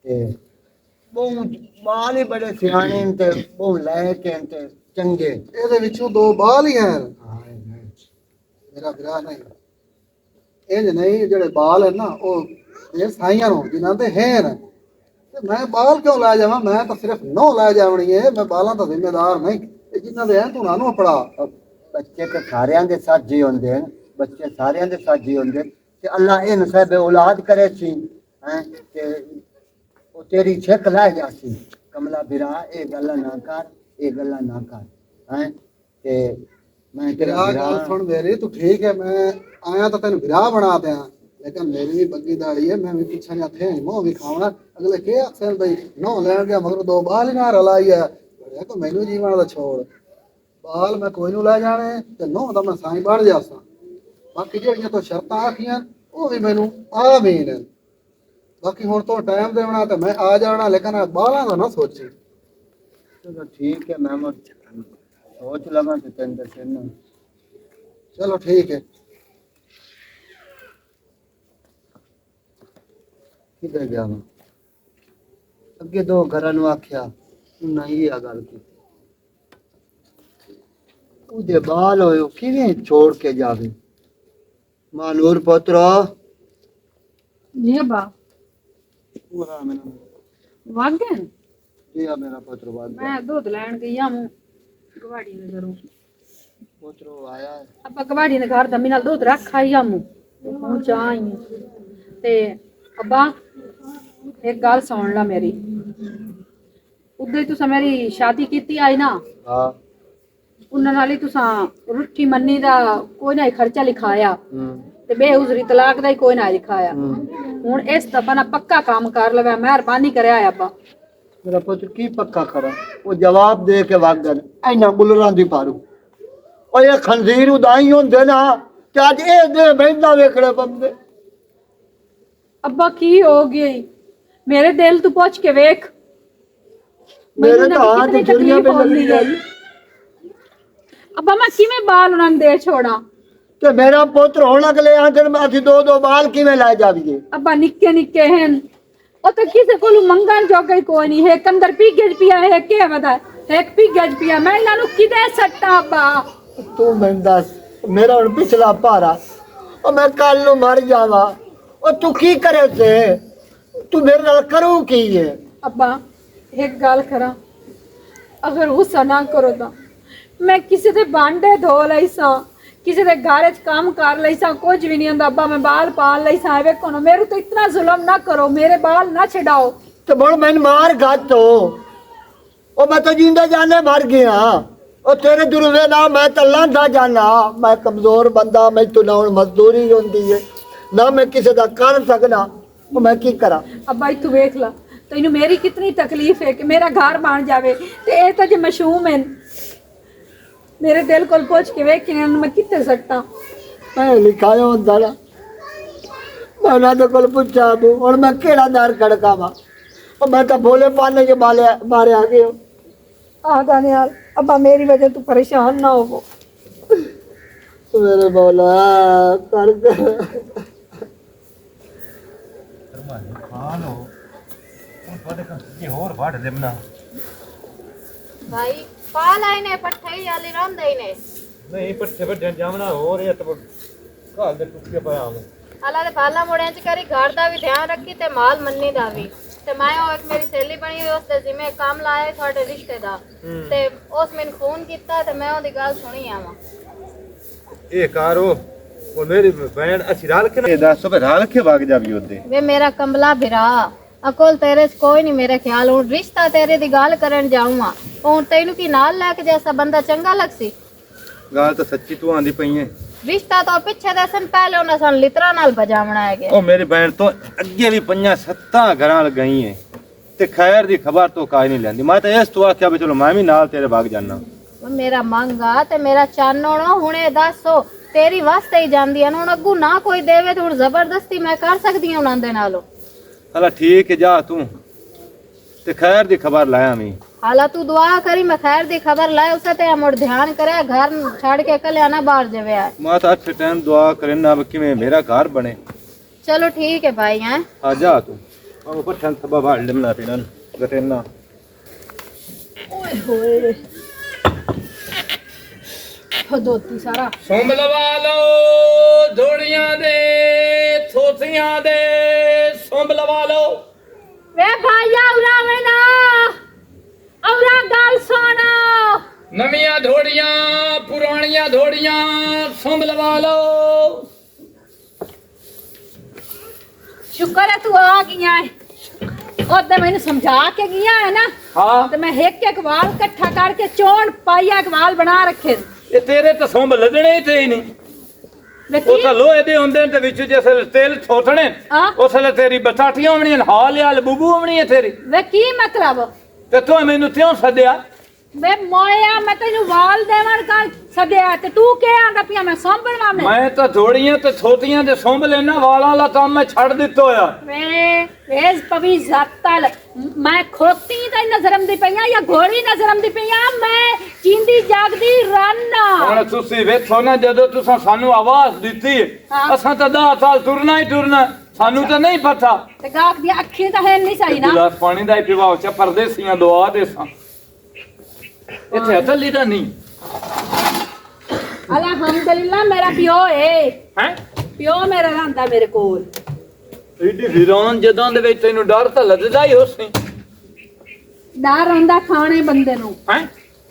ਤੇ ਬਹੁਤ ਬਾਲ ਹੀ ਬੜੇ ਸਿਆਣੇ ਨੇ ਤੇ ਬਹੁਤ ਲੈ ਕੇ ਤੇ ਚੰਗੇ ਇਹਦੇ ਵਿੱਚੋਂ ਦੋ ਬਾਲ ਹੀ ਹਨ ਹਾਂ ਮੇਰਾ ਵਿਰਾਹ ਨਹੀਂ ਇਹ ਨਹੀਂ ਜਿਹੜੇ ਬਾਲ ਹੈ ਨਾ ਉਹ ਇਹ ਸਾਈਆਂ ਨੂੰ ਜਿਨ੍ਹਾਂ ਦੇ ਹੈਨ ਤੇ ਮੈਂ ਬਾਲ ਕਿਉਂ ਲੈ ਜਾਵਾਂ ਮੈਂ ਤਾਂ ਸਿਰਫ ਨੋ ਲੈ ਜਾਵਣੀ ਹੈ ਮੈਂ ਬਾਲਾਂ ਦਾ ਜ਼ਿੰਮੇਦਾਰ ਨਹੀਂ ਇਹ ਜਿਨ੍ਹਾਂ ਦੇ ਹੈ ਤੂੰ ਨਾ ਨੂੰ ਫੜਾ ਬੱਚੇ ਤੇ ਸਾਰਿਆਂ ਦੇ ਸਾਜੀ ਹੁੰਦੇ ਹਨ ਬੱਚੇ ਸਾਰਿਆਂ ਦੇ ਸਾਜੀ ਹੁੰਦੇ ਤੇ ਅੱਲਾ ਇਹ ਨਸਬ ਔਲਾਦ ਕਰੇ ਸੀ ਹੈ ਤੇ ਉਹ ਤੇਰੀ ਛਿੱਕ ਲੈ ਜਾਸੀ ਕਮਲਾ ਬਿਰਾ ਇਹ ਗੱਲਾਂ ਨਾ ਕਰ ਹੈ ਤੇ ਮੈਂ ਤੇਰਾ ਵਿਰਾਹ ਗੱਲ ਬਿਰਾ ਸੁਣ ਮੇਰੀ ਤੂੰ ਠੀਕ ਹੈ ਮੈਂ ਆਇਆ ਤਾਂ ਤੈਨੂੰ ਵਿਰਾਹ ਬਣਾ ਦਿਆਂ ਲੇਕਿਨ ਮੇਰੀ ਵੀ ਬੱਗੀ ਦਾੜੀ ਹੈ ਮੈਂ ਵੀ ਪਿੱਛੇ ਨਾ ਥੇ ਮੂੰਹ ਵੀ ਖਾਵਣਾ ਅਗਲੇ ਕੀ ਅਕਸਰ ਬਈ ਨੋ ਲੈਣ ਗਿਆ ਮਗਰ ਦੋ ਬਾਲ ਹੀ ਨਾ ਰਲਾਈ ਹੈ ਕੋ ਮੈਨੂੰ ਜੀਵਨ ਦਾ ਛੋੜ ਬਾਲ ਮੈਂ ਕੋਈ ਨੂੰ ਲੈ ਜਾਣੇ ਤੇ ਨੋ ਦਾ ਮੈਂ ਸਾਈਂ ਬਣ ਜਾਸਾਂ ਬਾਕੀ ਜਿਹੜੀਆਂ ਤੋਂ ਸ਼ਰਤਾਂ ਆਖੀਆਂ ਉਹ ਵੀ ਮੈਨੂੰ ਆਮੀਨ ਬਾਕੀ ਹੁਣ ਤੋਂ ਟਾਈਮ ਦੇਣਾ ਤੇ ਮੈਂ ਆ ਜਾਣਾ ਲੇਕਿਨ ਬਾਲਾਂ ਦਾ ਨਾ ਸੋਚੀ ਚਲੋ ਠੀਕ ਹੈ ਮੈਂ ਸੋਚ ਲਵਾਂ ਤੇ ਤੈਨੂੰ ਦੱਸਣਾ ਚਲੋ ਠੀਕ ਹੈ ਕਿਧਰ ਗਿਆ ਮੈਂ ਅੱਗੇ ਦੋ ਘਰਾਂ ਨੂੰ ਆਖਿਆ ਨਹੀਂ ਆ ਗੱਲ ਕੀਤੀ ਉਹਦੇ ਬਾਲ ਹੋਏ ਉਹ ਕਿਵੇਂ ਛੋੜ ਕੇ ਜਾਵੇ ਮਾਨੂਰ ਪੁੱਤਰਾ ਜੀ ਅੱਬਾ ਪੂਰਾ ਮੈਨੂੰ ਵਾਗਨ ਇਹ ਆ ਮੇਰਾ ਪੁੱਤਰ ਬਾਲ ਮੈਂ ਦੁੱਧ ਲੈਣ ਗਈ ਆ ਮੈਂ ਗਵਾੜੀ ਨੇ ਘਰੋਂ ਪੁੱਤਰੋ ਆਇਆ ਹੈ। ਅੱਬਾ ਗਵਾੜੀ ਨੇ ਘਰ ਦਮੀ ਨਾਲ ਦੁੱਧ ਰੱਖ ਆਈ ਆ ਮੈਂ ਹੁਣ ਚਾਹ ਆਈ ਤੇ ਅੱਬਾ ਇੱਕ ਗੱਲ ਸੁਣ ਲਾ ਮੇਰੀ ਉਦੋਂ ਤੁਸੀਂ ਮੇਰੀ ਸ਼ਾਦੀ ਕੀਤੀ ਆਈ ਨਾ ਹਾਂ ਉਹਨਾਂ ਨਾਲ ਹੀ ਤੁਸੀਂ ਰੁੱਠੀ ਮੰਨੀ ਦਾ ਕੋਈ ਨਾ ਖਰਚਾ ਲਿਖਾਇਆ ਹੂੰ ਤੇ ਬੇਉਜ਼ਰੀ ਤਲਾਕ ਦਾ ਹੀ ਕੋਈ ਨਾ ਲਿਖਾਇਆ ਹੂੰ। ਹੁਣ ਇਸ ਦਫਾ ਨਾ ਪੱਕਾ ਕੰਮ ਕਰ ਲਵੇ ਮਿਹਰਬਾਨੀ ਕਰਿਆ ਅੱਬਾ ਮੇਰਾ ਪੁੱਤਰ ਕੀ ਪੱਕਾ ਕਰਾਂ ਉਹ ਜਵਾਬ ਦੇ ਕੇ ਵਗਨ ਐਨਾ ਗੁਲਰਾਂ ਦੀ ਪਾਰੂ ਉਹ ਇਹ ਖੰਜ਼ੀਰ ਉਦਾਈ ਹੁੰਦੇ ਨਾ ਤੇ ਅੱਜ ਇਹ ਦੇ ਬੈਂਦਾ ਵੇਖੜੇ ਬੰਦੇ ਅੱਬਾ ਕੀ ਹੋ ਗਿਆ ਈ? ਮੇਰੇ ਦਿਲ ਤੋਂ ਪੁੱਛ ਕੇ ਵੇਖ ਮੇਰੇ ਮੈਨੂੰ ਤਾਂ ਨਾ ਆਂਖ ਕਿਤਨੀ ਜੁੜੀਆਂ ਤਕਲੀਫ ਪੈ ਹੁੰਦੀ ਹੈ। ਲੱਗੀ ਅੱਬਾ ਮੈਂ ਕਿਵੇਂ ਬਾਲ ਉਹਨਾਂ ਨੂੰ ਦੇ ਛੋੜਾਂ ਤੇ ਮੇਰਾ ਪੁੱਤਰ ਹੁਣ ਅਗਲੇ ਆਂਦਰ ਮੈਂ ਅਸੀਂ ਦੋ ਦੋ ਬਾਲ ਕਿਵੇਂ ਲੈ ਜਾਵੀਏ ਅੱਬਾ ਨਿੱਕੇ ਨਿੱਕੇ ਹਨ ਉਹ ਤਾਂ ਕਿਸੇ ਕੋਲੋਂ ਮੰਗਣ ਜੋਗਾ ਹੀ ਕੋਈ ਨਹੀਂ ਹੈ ਕੰਦਰ ਪੀਗੇ ਪਿਆ ਹੈ ਕਿ ਵਦਾ ਇੱਕ ਪੀਗੇ ਪਿਆ ਮੈਂ ਇਹਨਾਂ ਨੂੰ ਕਿਦੇ ਸੱਟਾਂ ਅੱਬਾ ਤੂੰ ਮੈਨੂੰ ਦੱਸ ਮੇਰਾ ਹੁਣ ਪਿਛਲਾ ਭਾਰਾ ਉਹ ਮੈਂ ਕੱਲ ਨੂੰ ਮਰ ਜਾਵਾਂ ਉਹ ਤੂੰ ਕੀ ਕਰੇ ਸੇ ਤੂੰ ਮੇਰੇ ਨਾਲ ਕਰੂ ਕੀ ਹੈ ਅੱਬਾ ਇੱਕ ਗੱਲ ਕਰਾਂ ਅਗਰ ਗੁੱਸਾ ਨਾ ਕਰੋ ਤਾਂ ਮੈਂ ਕਿਸੇ ਦੇ ਬਾਂਡੇ ਧੋ ਲਈ ਸਾਂ ਕਿਸੇ ਦੇ ਘਰ 'ਚ ਕੰਮ ਕਰ ਲਈ ਸਾਂ ਕੁਝ ਵੀ ਨਹੀਂ ਹੁੰਦਾ ਅੱਬਾ ਮੈਂ ਬਾਲ ਪਾਲ ਲਈ ਸਾਂ ਵੇਖੋ ਨਾ ਮੇਰੇ ਤੋਂ ਇਤਨਾ ਜ਼ੁਲਮ ਨਾ ਕਰੋ ਮੇਰੇ ਬਾਲ ਨਾ ਛਡਾਓ ਤੇ ਹੁਣ ਮੈਨੂੰ ਮਾਰ ਗੱਤ ਉਹ ਮੈਂ ਤਾਂ ਜਿੰਦਾ ਜਾਣੇ ਮਰ ਗਿਆ ਉਹ ਤੇਰੇ ਦੁਰਵੇ ਨਾ ਮੈਂ ਤਾਂ ਲਾਂਦਾ ਜਾਣਾ ਮੈਂ ਕਮਜ਼ੋਰ ਬੰਦਾ ਮੈਂ ਤੋਂ ਨਾ ਹੁਣ ਮਜ਼ਦੂਰੀ ਹੁੰਦੀ ਹੈ ਨਾ ਮੈਂ ਕਿਸੇ ਦਾ ਕਰ ਸਕਦਾ ਉਹ ਮੈਂ ਕੀ ਕਰਾਂ ਅੱਬਾ ਤੂੰ ਵੇਖ ਲਾ ਤੈਨੂੰ ਮੇਰੀ ਕਿਤਨੀ ਤਕਲੀਫ ਹੈ ਕਿ ਮੇਰਾ ਘਰ ਬਣ ਜਾਵੇ ਤੇ ਇਹ ਤਾਂ ਜੇ ਮਸ਼ੂਮ ਹੈ ਮੇਰੇ ਦਿਲ ਕੋਲ ਪੁੱਛ ਕੇ ਵੇਖ ਕਿ ਮੈਂ ਕਿੱਥੇ ਸੱਟਾਂ ਮੈਂ ਲਿਖਾਇਆ ਹੁੰਦਾ ਨਾ ਮੈਂ ਉਹਨਾਂ ਦੇ ਕੋਲ ਪੁੱਛਿਆ ਹੁਣ ਮੈਂ ਕਿਹੜਾ ਦਰ ਖੜਕਾਵਾਂ ਉਹ ਮੈਂ ਤਾਂ ਭੋਲੇ ਪਾਨੇ ਕੇ ਮਾਰੇ ਆ ਗਏ ਆ ਦਾਨਿਆਲ ਅੱਬਾ ਮੇਰੀ ਵਜ੍ਹਾ ਤੂੰ ਪਰੇਸ਼ਾਨ ਨਾ ਹੋਵੋ ਮੇਰੇ ਮੌਲਾ ਕਰ ਦੇ भाई पाल आए ने पट्ठे याली राम दई ने ਨਹੀਂ ਪੱਠੇ ਵੱਢਣ ਜਾਵਣਾ ਹੋ ਰਿਹਾ ਤਾਂ ਘਰ ਦੇ ਟੁੱਕੇ ਪਿਆ ਹਾਂ अल्लाह दे पाला मुड़े च करी घर दा भी ध्यान रखी ते माल मन्नी दा भी ते मैं ओ एक मेरी सहेली बनी हुई उस दे जिम्मे काम लाया थोड़े रिश्ते दा ते उस मैंने फोन कीता ते मैं ओदी गल सुनी आवा ਇਹ ਕਾਰੋ ਉਹ ਮੇਰੀ ਭੈਣ ਅਸੀਂ ਰਲ ਕੇ ਨਾ ਦੱਸ ਸੋ ਰਲ ਕੇ ਵਗ ਜਾਵੀ ਉਹਦੇ वे मेरा कमला बिरा अकोल तेरे च कोई नहीं मेरे ख्याल हुन रिश्ता तेरे दी गल करन जाऊंगा हुन तैनू की नाल लेके जैसा बंदा चंगा लगसी ਗੱਲ ਤਾਂ ਸੱਚੀ ਤੂੰ ਆਂਦੀ ਪਈ ਐ रिश्ता तो पिछे दे सन पहले उन्हें सन लितरा नाल बजावना है गया ਉਹ ਮੇਰੀ ਭੈਣ ਤੋਂ ਅੱਗੇ ਵੀ ਪੰਜਾਂ ਸੱਤਾਂ ਘਰਾਂ ਲਗਾਈ ਐ ਤੇ ਖੈਰ ਦੀ ਖਬਰ ਤੋਂ ਕਾਇ ਨਹੀਂ ਲੈਂਦੀ ਮੈਂ ਤਾਂ ਇਸ ਤੋਂ ਆਖਿਆ ਵੀ ਚਲੋ ਮੈਂ ਵੀ ਨਾਲ ਤੇਰੇ ਵਗ ਜਾਣਾ मेरा मंगा ते मेरा चानण हुणे दसो तेरी वास्ते ही जांदी है हुन अगू ना कोई देवे तो हुन जबरदस्ती मैं कर सकदी हूं उनां दे नालों ਹਲਾ ਠੀਕ ਹੈ ਜਾ ਤੂੰ ਤੇ ਖੈਰ ਦੀ ਖਬਰ ਲਾਇਆ ਮੈਂ हाला तू दुआ करी मैं खैर दी खबर लाए उसे ते मुड़ ध्यान करे घर छाड़ के कल आना बाहर जावे मैं तो अच्छे टाइम दुआ करना अब कि मेरा घर बने। चलो ठीक है भाई हैं आ जा तू अब पठन सब बाहर लिमना पीना गटेना ओए होए फदोती सारा सुंभ लवा लो धोड़ियां दे थोथियां दे सुंभ लवा लो। वे भाईया उरा वे ना औरा गल सुन नवियां धोड़ियां पुरानियां धोड़ियां सुंभ लवा लो। शुक्र है तू आ गया है ओदे मैंने समझा के गया है ना। हाँ तो मैं एक वाल इकट्ठा करके चोण पाइया के वाल बना रखे। ये तेरे तो सुंभ लदने ही थे नहीं ਉਹ ਤਾਂ ਲੋਹੇ ਦੇ ਹੁੰਦੇ ਨੇ ਤੇ ਵਿੱਚ ਜਿਸ ਤੇਲ ਛੋਟਣੇ ਉਸ ਵੇਲੇ ਤੇਰੀ ਬਸਾਠੀਆਂ ਹੋਣੀਆਂ ਹਾਲ ਹਾਲ ਬੂਬੂ ਹੋਣੀ ਹੈ ਤੇਰੀ। ਵੇ ਕੀ ਮਤਲਬ ਤੇ ਤੂੰ ਮੈਨੂੰ ਕਿਉਂ ਸੱਦਿਆ? ਵੇ ਮੋਇਆ ਮੈਂ ਤੈਨੂੰ ਵਾਲ ਦੇਵਣ ਕਾ ਸੱਦਿਆ ਤੇ ਤੂੰ ਕੀ ਆਂਦਾ ਪਿਆ ਮੈਂ ਸੰਭਲਵਾ ਮੈਂ ਤਾਂ ਥੋੜੀਆਂ ਤੇ ਛੋਟੀਆਂ ਦੇ ਸੰਭ ਲੈਣਾ ਵਾਲਾਂ ਵਾਲਾ ਕੰਮ ਮੈਂ ਛੱਡ ਦਿੱਤਾ ਹੋਇਆ। ਵੇ ਵੇਸ ਪਵੀ ਜ਼ਾਤਲ ਮੈਂ ਖੋਤੀ ਤਾਂ ਨਜ਼ਰਮ ਦੀ ਪਈਆਂ ਜਾਂ ਘੋੜੀ ਨਜ਼ਰਮ ਦੀ ਪਈਆਂ ਮੈਂ ਚੀਂਦੀ ਜਾਗਦੀ ਰੰਨ। ਹੁਣ ਤੁਸੀਂ ਵੇਖੋ ਨਾ ਜਦੋਂ ਤੁਸੀਂ ਸਾਨੂੰ ਆਵਾਜ਼ ਦਿੱਤੀ ਅਸਾਂ ਤਾਂ 10 ਸਾਲ ਤੁਰਨਾ ਹੀ ਤੁਰਨਾ ਸਾਨੂੰ ਤਾਂ ਨਹੀਂ ਪਤਾ ਤੇ ਗਾਖ ਦੀ ਅੱਖੀਂ ਤਾਂ ਹੈ ਨਹੀਂ ਸਹੀ ਨਾ। ਗਲਾਸ ਪਾਣੀ ਦਾ ਹੀ ਪਿਵਾਓ ਚ ਪਰਦੇਸੀਆਂ ਦੁਆ ਦੇ ਸਾਂ ਇੱਥੇ ਅਸਲੀ ਦਾ ਨਹੀਂ। ਅਲਹਮਦੁਲਿਲਾ ਮੇਰਾ ਪਿਓ ਹੈ ਪਿਓ ਮੇਰਾ ਰਹਿੰਦਾ ਮੇਰੇ ਕੋਲ। ਏਡੀ ਵੀਰਾਨ ਜਦੋਂ ਦੇ ਵਿੱਚ ਤੈਨੂੰ ਡਰ ਤਾਂ ਲੱਗਦਾ ਹੀ ਹੋਸੀ। ਡਰ ਆਉਂਦਾ ਖਾਣੇ ਬੰਦੇ ਨੂੰ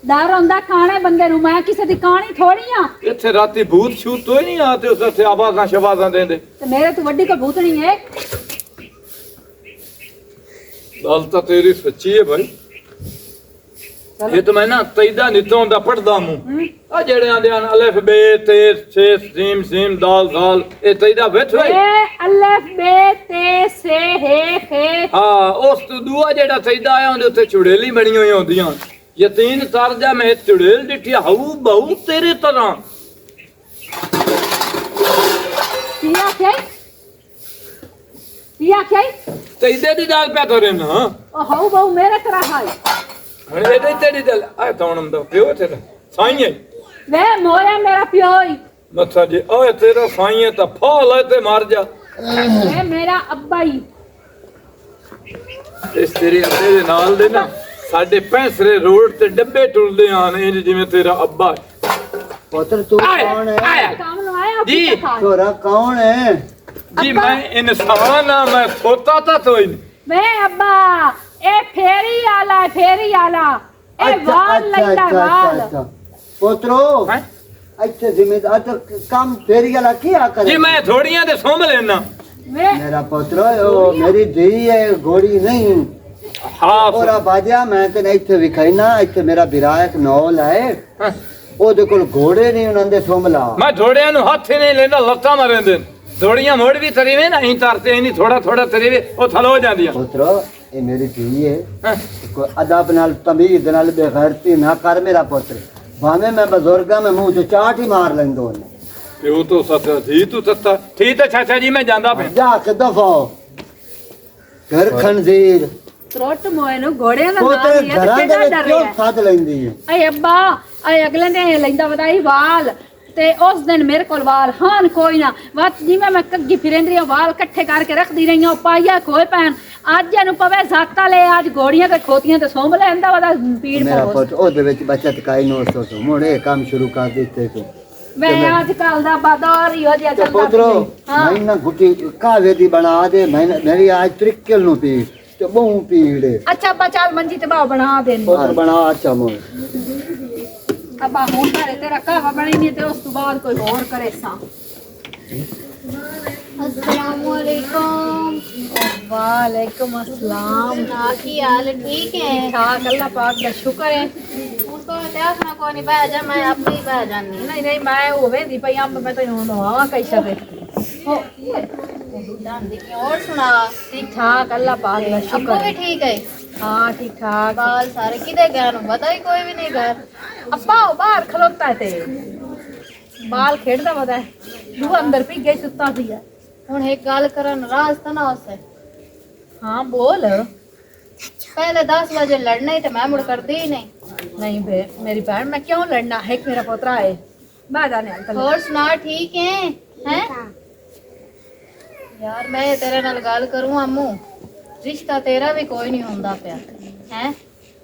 ਡਰ ਆਉਂਦਾ ਖਾਣੇ ਬੰਦੇ ਨੂੰ ਮੈਂ ਕਿਸੇ ਦੀ ਕਹਾਣੀ ਥੋੜੀ ਆ। ਇੱਥੇ ਰਾਤੀ ਭੂਤ ਛੂਤ ਤੋਂ ਹੀ ਨਹੀਂ ਆਤੇ ਉਸ ਤੇ ਆਵਾਜ਼ਾਂ ਸ਼ਵਾਜ਼ਾਂ ਦੇਂਦੇ ਤੇ ਮੇਰੇ ਤੋਂ ਵੱਡੀ ਕੋਈ ਭੂਤਣੀ ਹੈ। ਗੱਲ ਤਾਂ ਤੇਰੀ ਸੱਚੀ ਹੈ ਭਾਈ। ਇਹ ਤਾਂ ਮੈਂ ਨਾ ਤੈਦਾ ਨਿਤੋਂ ਦਾ ਪੜਦਾ ਮੂੰ ਆ ਜਿਹੜੇ ਆਂਦੇ ਹਨ ਅਲਫ ਬੇ ਤੇ ਸੇ ਸੀਮ ਸੀਮ ਦਾਲ ਦਾਲ ਇਹ ਤੈਦਾ ਵੇਖ ਭਾਈ ਇਹ ਅਲਫ ਬੇ ਤੇ ਸੇ ਹੈ ਖੇ। ਹਾਂ ਉਸ ਤੋਂ ਦੂਆ ਜਿਹੜਾ ਤੈਦਾ ਆਇਆ ਉਹਦੇ ਉੱਤੇ ਚੁੜੇਲੀ ਬਣੀ ਹੋਈ ਹੁੰਦੀਆਂ ਯਤੀਨ ਕਰ ਜਾ ਮੈਂ ਚੁੜੇਲ ਡਿੱਠੀ ਹਊ ਬਹੁ ਤੇਰੇ ਤਰ੍ਹਾਂ। ਕੀ ਆਖਿਆ ਕੀ ਆਖਿਆ ਤੈਦੇ ਦੀ ਦਾਲ ਪਿਆ ਤੋਰੇ ਨਾ ਉਹ ਹਉ ਬਹੁ ਮੇਰੇ ਤਰ੍ਹਾਂ ਹੈ। ਹੁਣ ਇਹਦੇ ਤੇਰੀ ਦਾਲ ਆ ਤੌਣਮ ਦਾ ਪਿਓ ਤੇਰਾ ਸਾਈਂ ਵੇ ਮੋਇਆ ਮੇਰਾ ਪਿਓ ਹੀ ਮੱਥਾ ਜੇ ਓਏ ਤੇਰਾ ਸਾਈਂ ਤਾਂ ਫਾ ਲੈ ਤੇ ਮਰ ਜਾ। ਵੇ ਮੇਰਾ ਅੱਬਾ ਹੀ ਇਸ ਤੇਰੇ ਅੱਬੇ ਦੇ ਨਾਲ ਦੇ ਨਾ ਸਾਡੇ ਪੈਂਸਰੇ ਰੋਡ ਤੇ ਡੱਬੇ ਟੁਰਦੇ ਆਣ ਇਹ ਜਿਵੇਂ ਤੇਰਾ ਅੱਬਾ। ਪੁੱਤਰ ਤੂੰ ਕੌਣ ਹੈ? ਕੰਮ ਨੂੰ ਆਇਆ ਜੀ ਤੋਰਾ ਕੌਣ ਹੈ? ਜੀ ਮੈਂ ਇਨਸਾਨ ਆ ਮੈਂ ਸੋਤਾ ਤਾਂ ਤੋਈ ਨਹੀਂ। ਵੇ ਅੱਬਾ ਇਹ ਫੇਰੀ ਆਲਾ ਇਹ ਵਾਲ ਲੈਂਦਾ ਵਾਲ। ਪੁੱਤਰੋ ਇੱਥੇ ਜ਼ਿੰਮੇਦਾਰ ਤਾਂ ਕੰਮ ਫੇਰੀ ਵਾਲਾ ਕੀ ਆ ਕਰੇ? ਜੀ ਮੈਂ ਥੋੜੀਆਂ ਤੇ ਸੁੰਭ ਲੈਣਾ। ਵੇ ਮੇਰਾ ਪੁੱਤਰ ਉਹ ਮੇਰੀ ਧੀ ਹੈ ਘੋੜੀ ਨਹੀਂ। ਹਾਂ ਉਹਰਾ ਬਾਜਿਆ ਮੈਂ ਤੇ ਇੱਥੇ ਵਿਖਾਈਨਾ ਇੱਥੇ ਮੇਰਾ ਵਿਰਾਇਕ ਨੌਲ ਹੈ ਉਹਦੇ ਕੋਲ ਘੋੜੇ ਨਹੀਂ ਉਹਨਾਂ ਦੇ ਸੁੰਭਲਾ। ਮੈਂ ਥੋੜਿਆਂ ਨੂੰ ਹੱਥ ਹੀ ਨਹੀਂ ਲੈਂਦਾ ਲੱਤਾਂ ਮਾਰਦੇ ਥੋੜੀਆਂ ਮੋੜ ਵੀ ਤਰੀਵੇਂ ਨਾ ਅਸੀਂ ਤਰਤੇ ਨਹੀਂ ਥੋੜਾ ਥੋੜਾ ਤਰੀਵੇ ਉਹ ਥਲੋ ਜਾਂਦੀਆਂ। ਪੁੱਤਰੋ ਇਹ ਮੇਰੀ ਧੀ ਹੈ ਕੋਈ ਅਦਬ ਨਾਲ ਤਮੀਜ਼ ਨਾਲ ਬੇਗੈਰਤੀ ਨਾ ਕਰ ਮੇਰਾ ਪੁੱਤਰ ਭਾਵੇਂ ਮੈਂ ਬਜ਼ੁਰਗਾਂ ਮੈਂ ਮੂੰਹ 'ਚ ਚਾਟ ਹੀ ਮਾਰ ਲੈਂਦਾ ਉਹਨੇ। ਪਿਓ ਤੋਂ ਸੱਤਾ ਜੀ ਤੂੰ ਸੱਤਾ ਠੀਕ ਹੈ ਚਾਚਾ ਜੀ ਮੈਂ ਜਾਂਦਾ ਪਿਆ। ਜਾ ਕੇ ਦਫਾ ਘਰ ਖੰਜ਼ੀਰ ਤਰੋਟ ਮੋਏ ਨੂੰ ਘੋੜਿਆਂ ਦਾ ਪੁੱਤਰ ਨਾਮ ਲਿਆ ਘਰਾਂ ਤੇ ਦੇ ਕਿਹੜਾ ਵਿੱਚ ਡਰ ਕਿਉਂ ਰਿਹਾ। ਸੱਦ ਲੈਂਦੀ ਹੈ? ਅਏ ਅੱਬਾ ਅਏ ਅਗਲੇ ਨੇ ਲੈਂਦਾ ਵਧਾਈ ਵਾਲ ਤੇ ਉਸ ਦਿਨ ਮੇਰੇ ਕੋਲ ਵਾਲ ਹਨ ਕੋਈ ਨਾ ਵਤ ਜਿਵੇਂ ਮੈਂ ਕੱਗੀ ਫਿਰੇਂਦੀ ਵਾਲ ਇਕੱਠੇ ਕਰਕੇ ਰੱਖਦੀ ਰਹੀ ਹਾਂ ਪਾਈਆ ਖੋਏ ਪੈਣ ਅੱਜ ਇਹਨੂੰ ਪਵੇ ਜ਼ਾਤਾ ਲੈ ਅੱਜ ਘੋੜੀਆਂ ਤੇ ਖੋਤੀਆਂ ਤੇ ਸੌਂਭ ਲੈਂਦਾ ਉਹਦਾ ਪੀੜ ਮੇਰਾ ਪਵੋ। ਪੁੱਤ ਉਹਦੇ ਵਿੱਚ ਬਚਤ ਕਾਈ ਨੋ ਸੋ ਮੁੜੇ ਕੰਮ ਸ਼ੁਰੂ ਕਰ ਦਿੱਤੇ ਤੂੰ। ਵੇ ਅੱਜ ਕੱਲ ਦਾ ਬਾਦੌਰ ਹੀ ਹੋ ਜਿਹਾ ਤੇ ਚੱਲਦਾ ਪੁੱਤਰੋ ਮੈਂ ਨਾ ਗੁੱਟੀ ਕਾਵੇ ਦੀ ਬਣਾ ਦੇ ਮੈਂ ਮੇਰੀ ਅੱਜ ਤ੍ਰਿਕਲ ਨੂੰ ਪੀ ਤੇ ਬਹੁ ਪੀੜੇ ਅੱਛਾ ਅੱਬਾ ਚੱਲ ਮੰਜੀ ਤੇ ਬਾਹ ਬਣਾ ਦੇਣੀ ਪੁੱਤਰ ਬਣਾ ਅੱਛਾ ਮੋਏ। ਅੱਬਾ ਹੁਣ ਘਰੇ ਤੇਰਾ ਕਾਵਾ ਬਣੀ ਨਹੀਂ ਤੇ ਉਸ ਤੋਂ ਬਾਅਦ ਕੋਈ ਹੋਰ ਕਰੇ ਸਾਂ। अस्सलाम वालेकुम। वालेकुम अस्सलाम। की हाल ठीक है? ठाक अल्लाह पाक का शुक्र है। उसको देखना कोई नहीं बह जा मैं अपनी ही बह जानी। नहीं नहीं मैं होवे दी पई अंब मैं तो नवा कैसा वे हो और सुना ठीक ठाक अल्लाह पाक का शुक्र अब्बू भी है। ठीक है? हाँ ठीक ठाक। बाल सारे किधर गए न पता ही कोई भी नहीं घर। अब्बा बाहर खलोता है ते बाल खेड़दा पता है दू अंदर पी गई सुत्ता पिया। हुन एक गल करन नाराज तो ना होसे। हाँ बोल। पहले 10 बजे लड़ना ही तो मैं मुड़ कर दी ही नहीं। नहीं मेरी बहन मैं क्यों लड़ना है, मेरा पोतरा है। मैं जाने और सुना ठीक है हैं? यार मैं तेरे नाल गल करूं अम्मू, रिश्ता तेरा भी कोई नहीं होंदा पिया हैं।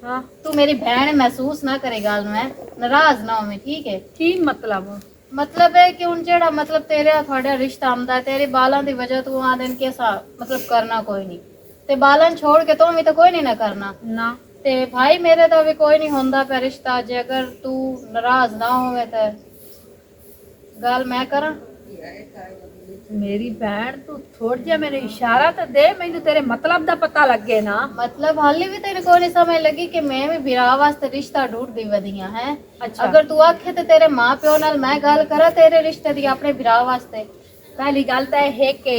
हाँ तू मेरी बहन महसूस ना करे गल में, नाराज ना होवे ठीक है। की मतलब है कि हुन जेड़ा मतलब तेरे थोड़ा रिश्ता आंदा है, तेरे बालां दी वजह तू आ दिन कैसा मतलब करना कोई नहीं, ते बालां छोड़ के तो भी तो कोई नहीं ना करना ना। ते भाई मेरे तो भी कोई नहीं होंदा पे रिश्ता। जे अगर तू नाराज ना होवे ते गल मैं करा। मेरी बहन तू थोड़ जा मेरे इशारा तो दे, मैनू तेरे मतलब दा पता लगे ना। मतलब हाली भी तेरे को नहीं समझ लगी कि मैं भी बिरा वास्ते रिश्ता ढूंढदी वधिया है। अच्छा। अगर तू आखे ते तेरे मां प्यो नाल मैं गल करा तेरे रिश्ते दी अपने बिरा वास्ते। पहली गल तो है कि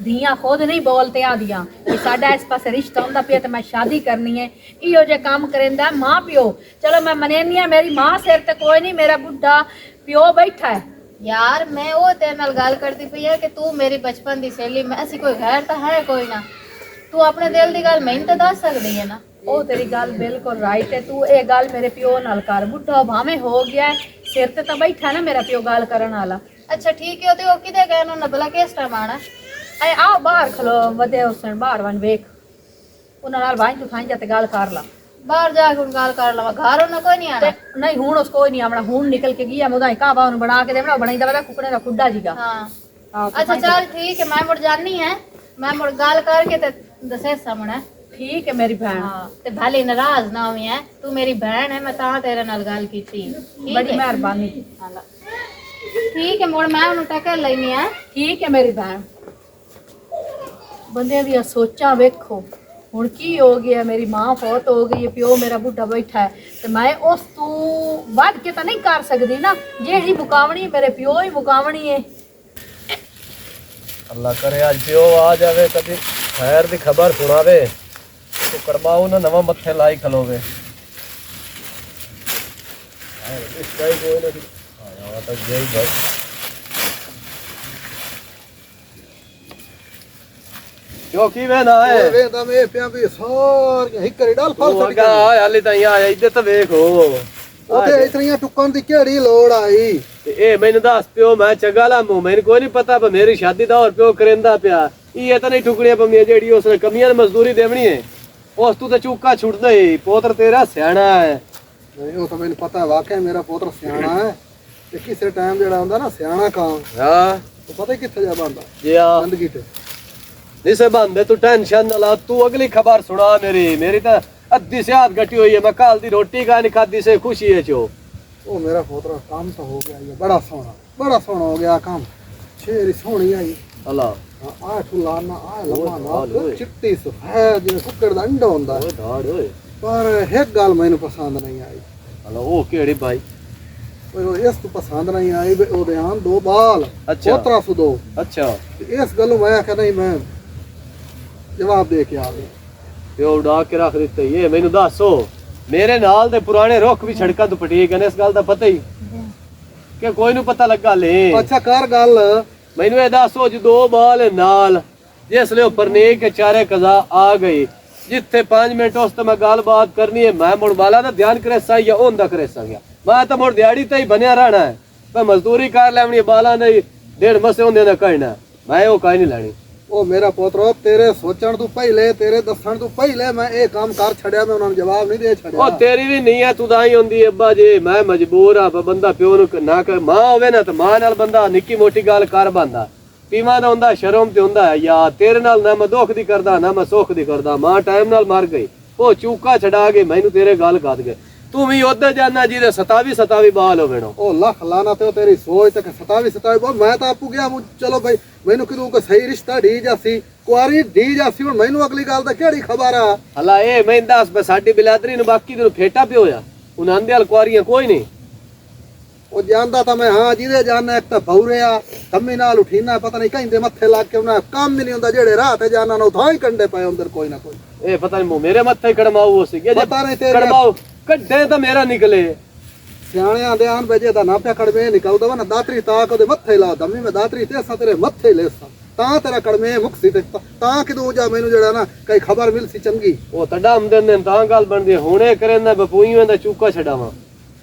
धियां खुद नहीं बोलते आदियां कि साडा इस पासे रिश्ता होंदा पिया ते मैं शादी करनी है। इहो जे काम करेंदा मां प्यो, चलो मैं मनेनी है मेरी मां सिर ते कोई नहीं, मेरा बुढ़ा प्यो बैठा है। यार मैं वो तेरे नाल गल करती पई है कि तू मेरी बचपन दी सहेली, मैं ऐसी कोई गैर तो है कोई ना। तू अपने दिल दी गल मैनू तो दस सकदी है ना। ओ तेरी गल बिल्कुल राइट है। तू ये गल मेरे प्यो नाल कर, बुढ़ा भावे हो गया है, सिर ते तो बैठा ना मेरा प्यो गल करन वाला। अच्छा ठीक है, तो किदे गए ना भला किस टाइम आना? ऐ आओ बाहर खलो वदे उसन बाहर वन वेख उन्हां नाल भाई तू खाई जा ते गल कर ला। बाहर जाके उन गल कर लवा, घर उन्हें कोई नहीं आना। ते नहीं हुण उसको कोई नहीं आवना, हुण निकल के गया मुदा काबा उन बना के देवना बनाई दवा कुकड़े दा खुड्डा जीगा। हाँ अच्छा चल ठीक है, मैं मुड़ जानी है, मैं मुड़ गल करके ते दसे सामने। ठीक है मेरी बहन। हाँ ते भले नाराज ना होवी है, तू मेरी बहन है, मैं ता तेरे नाल गल कीती। बड़ी मेहरबानी। ठीक है मुड़ मैं उन्हें टकर लेनी है। ठीक है मेरी बहन। बंदे दी सोचा वेखो हुण की हो गया, मेरी मां फौत हो गई है, प्यो मेरा बुढ़ा बैठा है, तो मैं उस तू वध के तो नहीं कर सकती ना। जेड़ी मुकावनी मेरे प्यो ही मुकावनी है। अल्लाह करे आज प्यो आ जावे, कभी खैर दी खबर सुनावे तो करमाऊ ना नवा मत्थे लाई खलोवे। इस गाय कोई नहीं आया तक जेई भाई क्यों की वे ना है वे दा मैं पिया भी सार हिकरी डाल तू फल अगा हाले ताई आया इधर तो देखो ओते इतनियां टुकन दी केड़ी लोड़ आई। ते ए मैनू दस पियो मैं चंगा लामू, मैनू कोई नहीं पता पर मेरी शादी दा और पियो करेंदा पिया। ये तो नहीं टुकड़ियां पमियां जेड़ी उसने कमियां मजदूरी देवनी है, उस तू तो चूका छुटदा ही। पोतर तेरा सियाना है। नहीं वो तो मैंने पता है, वाकई मेरा पुत्र सियाना है। ते किसे टाइम जेड़ा हुंदा ना सियाना काम, हां तो पता ही किथे जा बंदा जी हां जिंदगी ते। निसे बंदे तू टेंशन ना ला, तू अगली खबर सुना मेरी तो अद्धी सेहत घटी हुई है। मैं कल दी रोटी का नहीं खादी से खुशी है चो। ओ मेरा पुत्र काम तो हो गया, ये बड़ा सोना हो गया काम। छेरी सोहनी आई अल्लाह आ ठुलाना आ लम्मा ओए। ना चिट्टी सफेद जिवें कुक्कड़ दा अंडा हुंदा ओए धाड़ ओए पर एक गल मैनू पसंद नहीं आई। अल्लाह ओ केड़ी भाई? ਉਹ ਇਸ ਤੋਂ ਪਸੰਦ ਨਹੀਂ ਆਈ ਵੀ ਉਹਦੇ ਆਂ ਦੋ ਬਾਲ ਅੱਛਾ। ਪੋਤਰਾ ਸੁਦੋ। अच्छा ਤੇ ਇਸ ਗੱਲੋਂ ਮੈਂ ਆਖਿਆ ਨਹੀਂ ਮੈਂ ਜਵਾਬ ਦੇ ਕੇ ਆ ਗਿਆ। ਪਿਓ ਉਡਾ ਕੇ ਰੱਖ ਦਿੱਤੇ। ਇਹ ਮੈਨੂੰ ਦੱਸੋ ਮੇਰੇ ਨਾਲ ਦੇ ਪੁਰਾਣੇ ਰੁੱਖ ਵੀ ਸੜਕਾਂ ਤੋਂ ਪਟੀਏ ਗਏ ਨੇ, ਇਸ ਗੱਲ ਦਾ ਪਤਾ ਹੀ ਕਿ ਕੋਈ ਨੂੰ ਪਤਾ ਲੱਗਾ ਲੈ? ਅੱਛਾ ਕਰ ਗੱਲ। ਮੈਨੂੰ ਇਹ ਦੱਸੋ ਜੀ ਦੋ ਬਾਲ ਨਾਲ ਜਿਸ ਲਈ ਪਰਨੇ ਕੇ ਚਾਰੇ ਕਜ਼ਾ ਆ ਗਈ, ਜਿੱਥੇ 5 ਮਿੰਟ ਉਸ ਤੇ ਮੈਂ ਗੱਲਬਾਤ ਕਰਨੀ ਹੈ, ਮੈਂ ਮੁੜ ਵਾਲਾ ਦਾ ਧਿਆਨ ਕਰੇ ਸਾਂ ਜਾਂ ਉਹਦਾ ਕਰੇ ਸਾਂ ਗਿਆ। ਮੈਂ ਤਾਂ ਮੁੜ ਦਿਹਾੜੀ ਤੇ ਹੀ ਬਣਿਆ ਰਹਿਣਾ ਹੈ, ਪਰ ਮਜ਼ਦੂਰੀ ਕਰ ਲੈਣੀ ਬਾਲਾਂ ਨਹੀਂ ਡੇਢ ਮਸੇ ਹੁੰਦੇ ਨਾ ਕਹਿਣਾ, ਮੈਂ ਉਹ ਕਾਈ ਨਹੀਂ ਲੈਣੀ। ਉਹ ਮੇਰਾ ਪੁੱਤਰ ਤੇਰੇ ਸੋਚਣ ਤੋਂ ਪਹਿਲੇ ਤੇਰੇ ਦੱਸਣ ਤੋਂ ਪਹਿਲੇ ਮੈਂ ਇਹ ਕੰਮ ਕਰ ਛੜਿਆ, ਮੈਂ ਉਹਨਾਂ ਨੂੰ ਜਵਾਬ ਨਹੀਂ ਦੇ ਛੜਿਆ। ਉਹ ਤੇਰੀ ਵੀ ਨਹੀਂ ਹੈ, ਤੂੰ ਤਾਂ ਹੀ ਹੁੰਦੀ ਅੱਬਾ ਜੀ ਮੈਂ ਮਜਬੂਰ ਆ, ਬੰਦਾ ਪਿਓ ਨੂੰ ਨਾ ਕਰ, ਮਾਂ ਹੋਵੇ ਨਾ ਤਾਂ ਮਾਂ ਨਾਲ ਬੰਦਾ ਨਿੱਕੀ ਮੋਟੀ ਗੱਲ ਕਰ ਬੰਦਾ ਪੀਵਾਂ ਦਾ ਹੁੰਦਾ, ਸ਼ਰਮ ਤੇ ਹੁੰਦਾ ਯਾ ਤੇਰੇ ਨਾਲ ਨਾ ਮੈਂ ਦੁੱਖ ਦੀ ਕਰਦਾ ਨਾ ਮੈਂ ਸੁੱਖ ਦੀ ਕਰਦਾ। ਮਾਂ ਟਾਈਮ ਨਾਲ ਮਰ ਗਈ, ਉਹ ਚੂਕਾ ਛਡਾ ਕੇ ਮੈਨੂੰ ਤੇਰੇ ਗੱਲ ਕੱਢ ਗਏ। ਤੂੰ ਵੀ ਉੱਧਰ ਜਾਣਾ ਜਿਹਦੇ 27 ਬਾਲ ਹੋਵੇ ਨਾ। ਉਹ ਲੱਖ ਲਾਣਾ ਤੇ ਤੇਰੀ ਸੋਚ ਤੇ 27 ਮੈਂ ਤਾਂ ਆਪੂ ਗਿਆ ਚਲੋ ਭਾਈ ਮੈਨੂੰ ਕਿਦੋਂ ਕੋਈ ਸਹੀ ਰਿਸ਼ਤਾ ਢੀ ਜਾਸੀ ਕੁਆਰੀ ਢੀ ਜਾਸੀ। ਹੁਣ ਮੈਨੂੰ ਅਗਲੀ ਗੱਲ ਦਾ ਕਿਹੜੀ ਖਬਰ ਆ? ਹਲਾ ਇਹ ਮੈਂ ਦੱਸ ਬਸ ਸਾਡੀ ਬਿਲਾਦਰੀ ਨੂੰ ਬਾਕੀ ਨੂੰ ਫੇਟਾ ਪਿਓ ਆ, ਉਹਨਾਂ ਆਂਦੇ ਵਾਲ ਕੁਆਰੀਆਂ ਕੋਈ ਨਹੀਂ। ਉਹ ਜਾਂਦਾ ਤਾਂ ਮੈਂ ਹਾਂ ਜਿਹਦੇ ਜਾਣਾ ਇੱਕ ਤਾਂ ਭੌਰਿਆ ਕੰਮੀ ਨਾਲ ਉਠੀਨਾ ਪਤਾ ਨਹੀਂ ਕਹਿੰਦੇ ਮੱਥੇ ਲੱਗ ਕੇ ਉਹਨਾਂ ਕੰਮ ਹੀ ਨਹੀਂ ਹੁੰਦਾ, ਜਿਹੜੇ ਰਾਹ ਤੇ ਜਾਣਾ ਨਾ ਥਾਂ ਹੀ ਕੰਡੇ ਪਏ ਅੰਦਰ ਕੋਈ ਨਾ ਕੋਈ। ਇਹ ਪਤਾ ਨਹੀਂ ਮੇਰੇ ਮੱਥੇ ਕੜਮਾਉ ਸੀ ਕਿ ਪਤਾ ਨਹੀਂ ਤੇਰੇ ਕੜਮਾਉ ਕੱਢੇ ਤਾਂ ਮੇਰਾ ਨਿਕਲੇ। ਸਿਆਣਿਆਂ ਦੇ ਆਨ ਵਜੇ ਦਾ ਨਾ ਪਿਆ ਕੜਵੇ ਨਿਕਲਦਾ ਵਾ ਨਾ ਦਾਤਰੀ ਤਾਕ ਉਹਦੇ ਮੱਥੇ ਲਾ ਦਮੀ ਮੈਂ ਦਾਤਰੀ ਤੇ ਤੇਰੇ ਮੱਥੇ ਲੈਸਾਂ। ਤਾਂ ਤੇਰਾ ਕੜਮੇ ਮੁਕਸੀ ਤੇ ਤਾਂ ਕਿਦੋਂ ਜਾ ਮੈਨੂੰ ਜਿਹੜਾ ਨਾ ਕਈ ਖਬਰ ਮਿਲ ਸੀ ਚੰਗੀ ਉਹ ਤੱਡਾ ਆਮਦਨ ਨੇ ਤਾਂ ਗੱਲ ਬਣਦੀ ਹੁਣੇ ਕਰੇ ਨਾ ਬਪੂਈਆਂ ਦਾ ਚੂਕਾ ਛਡਾਵਾਂ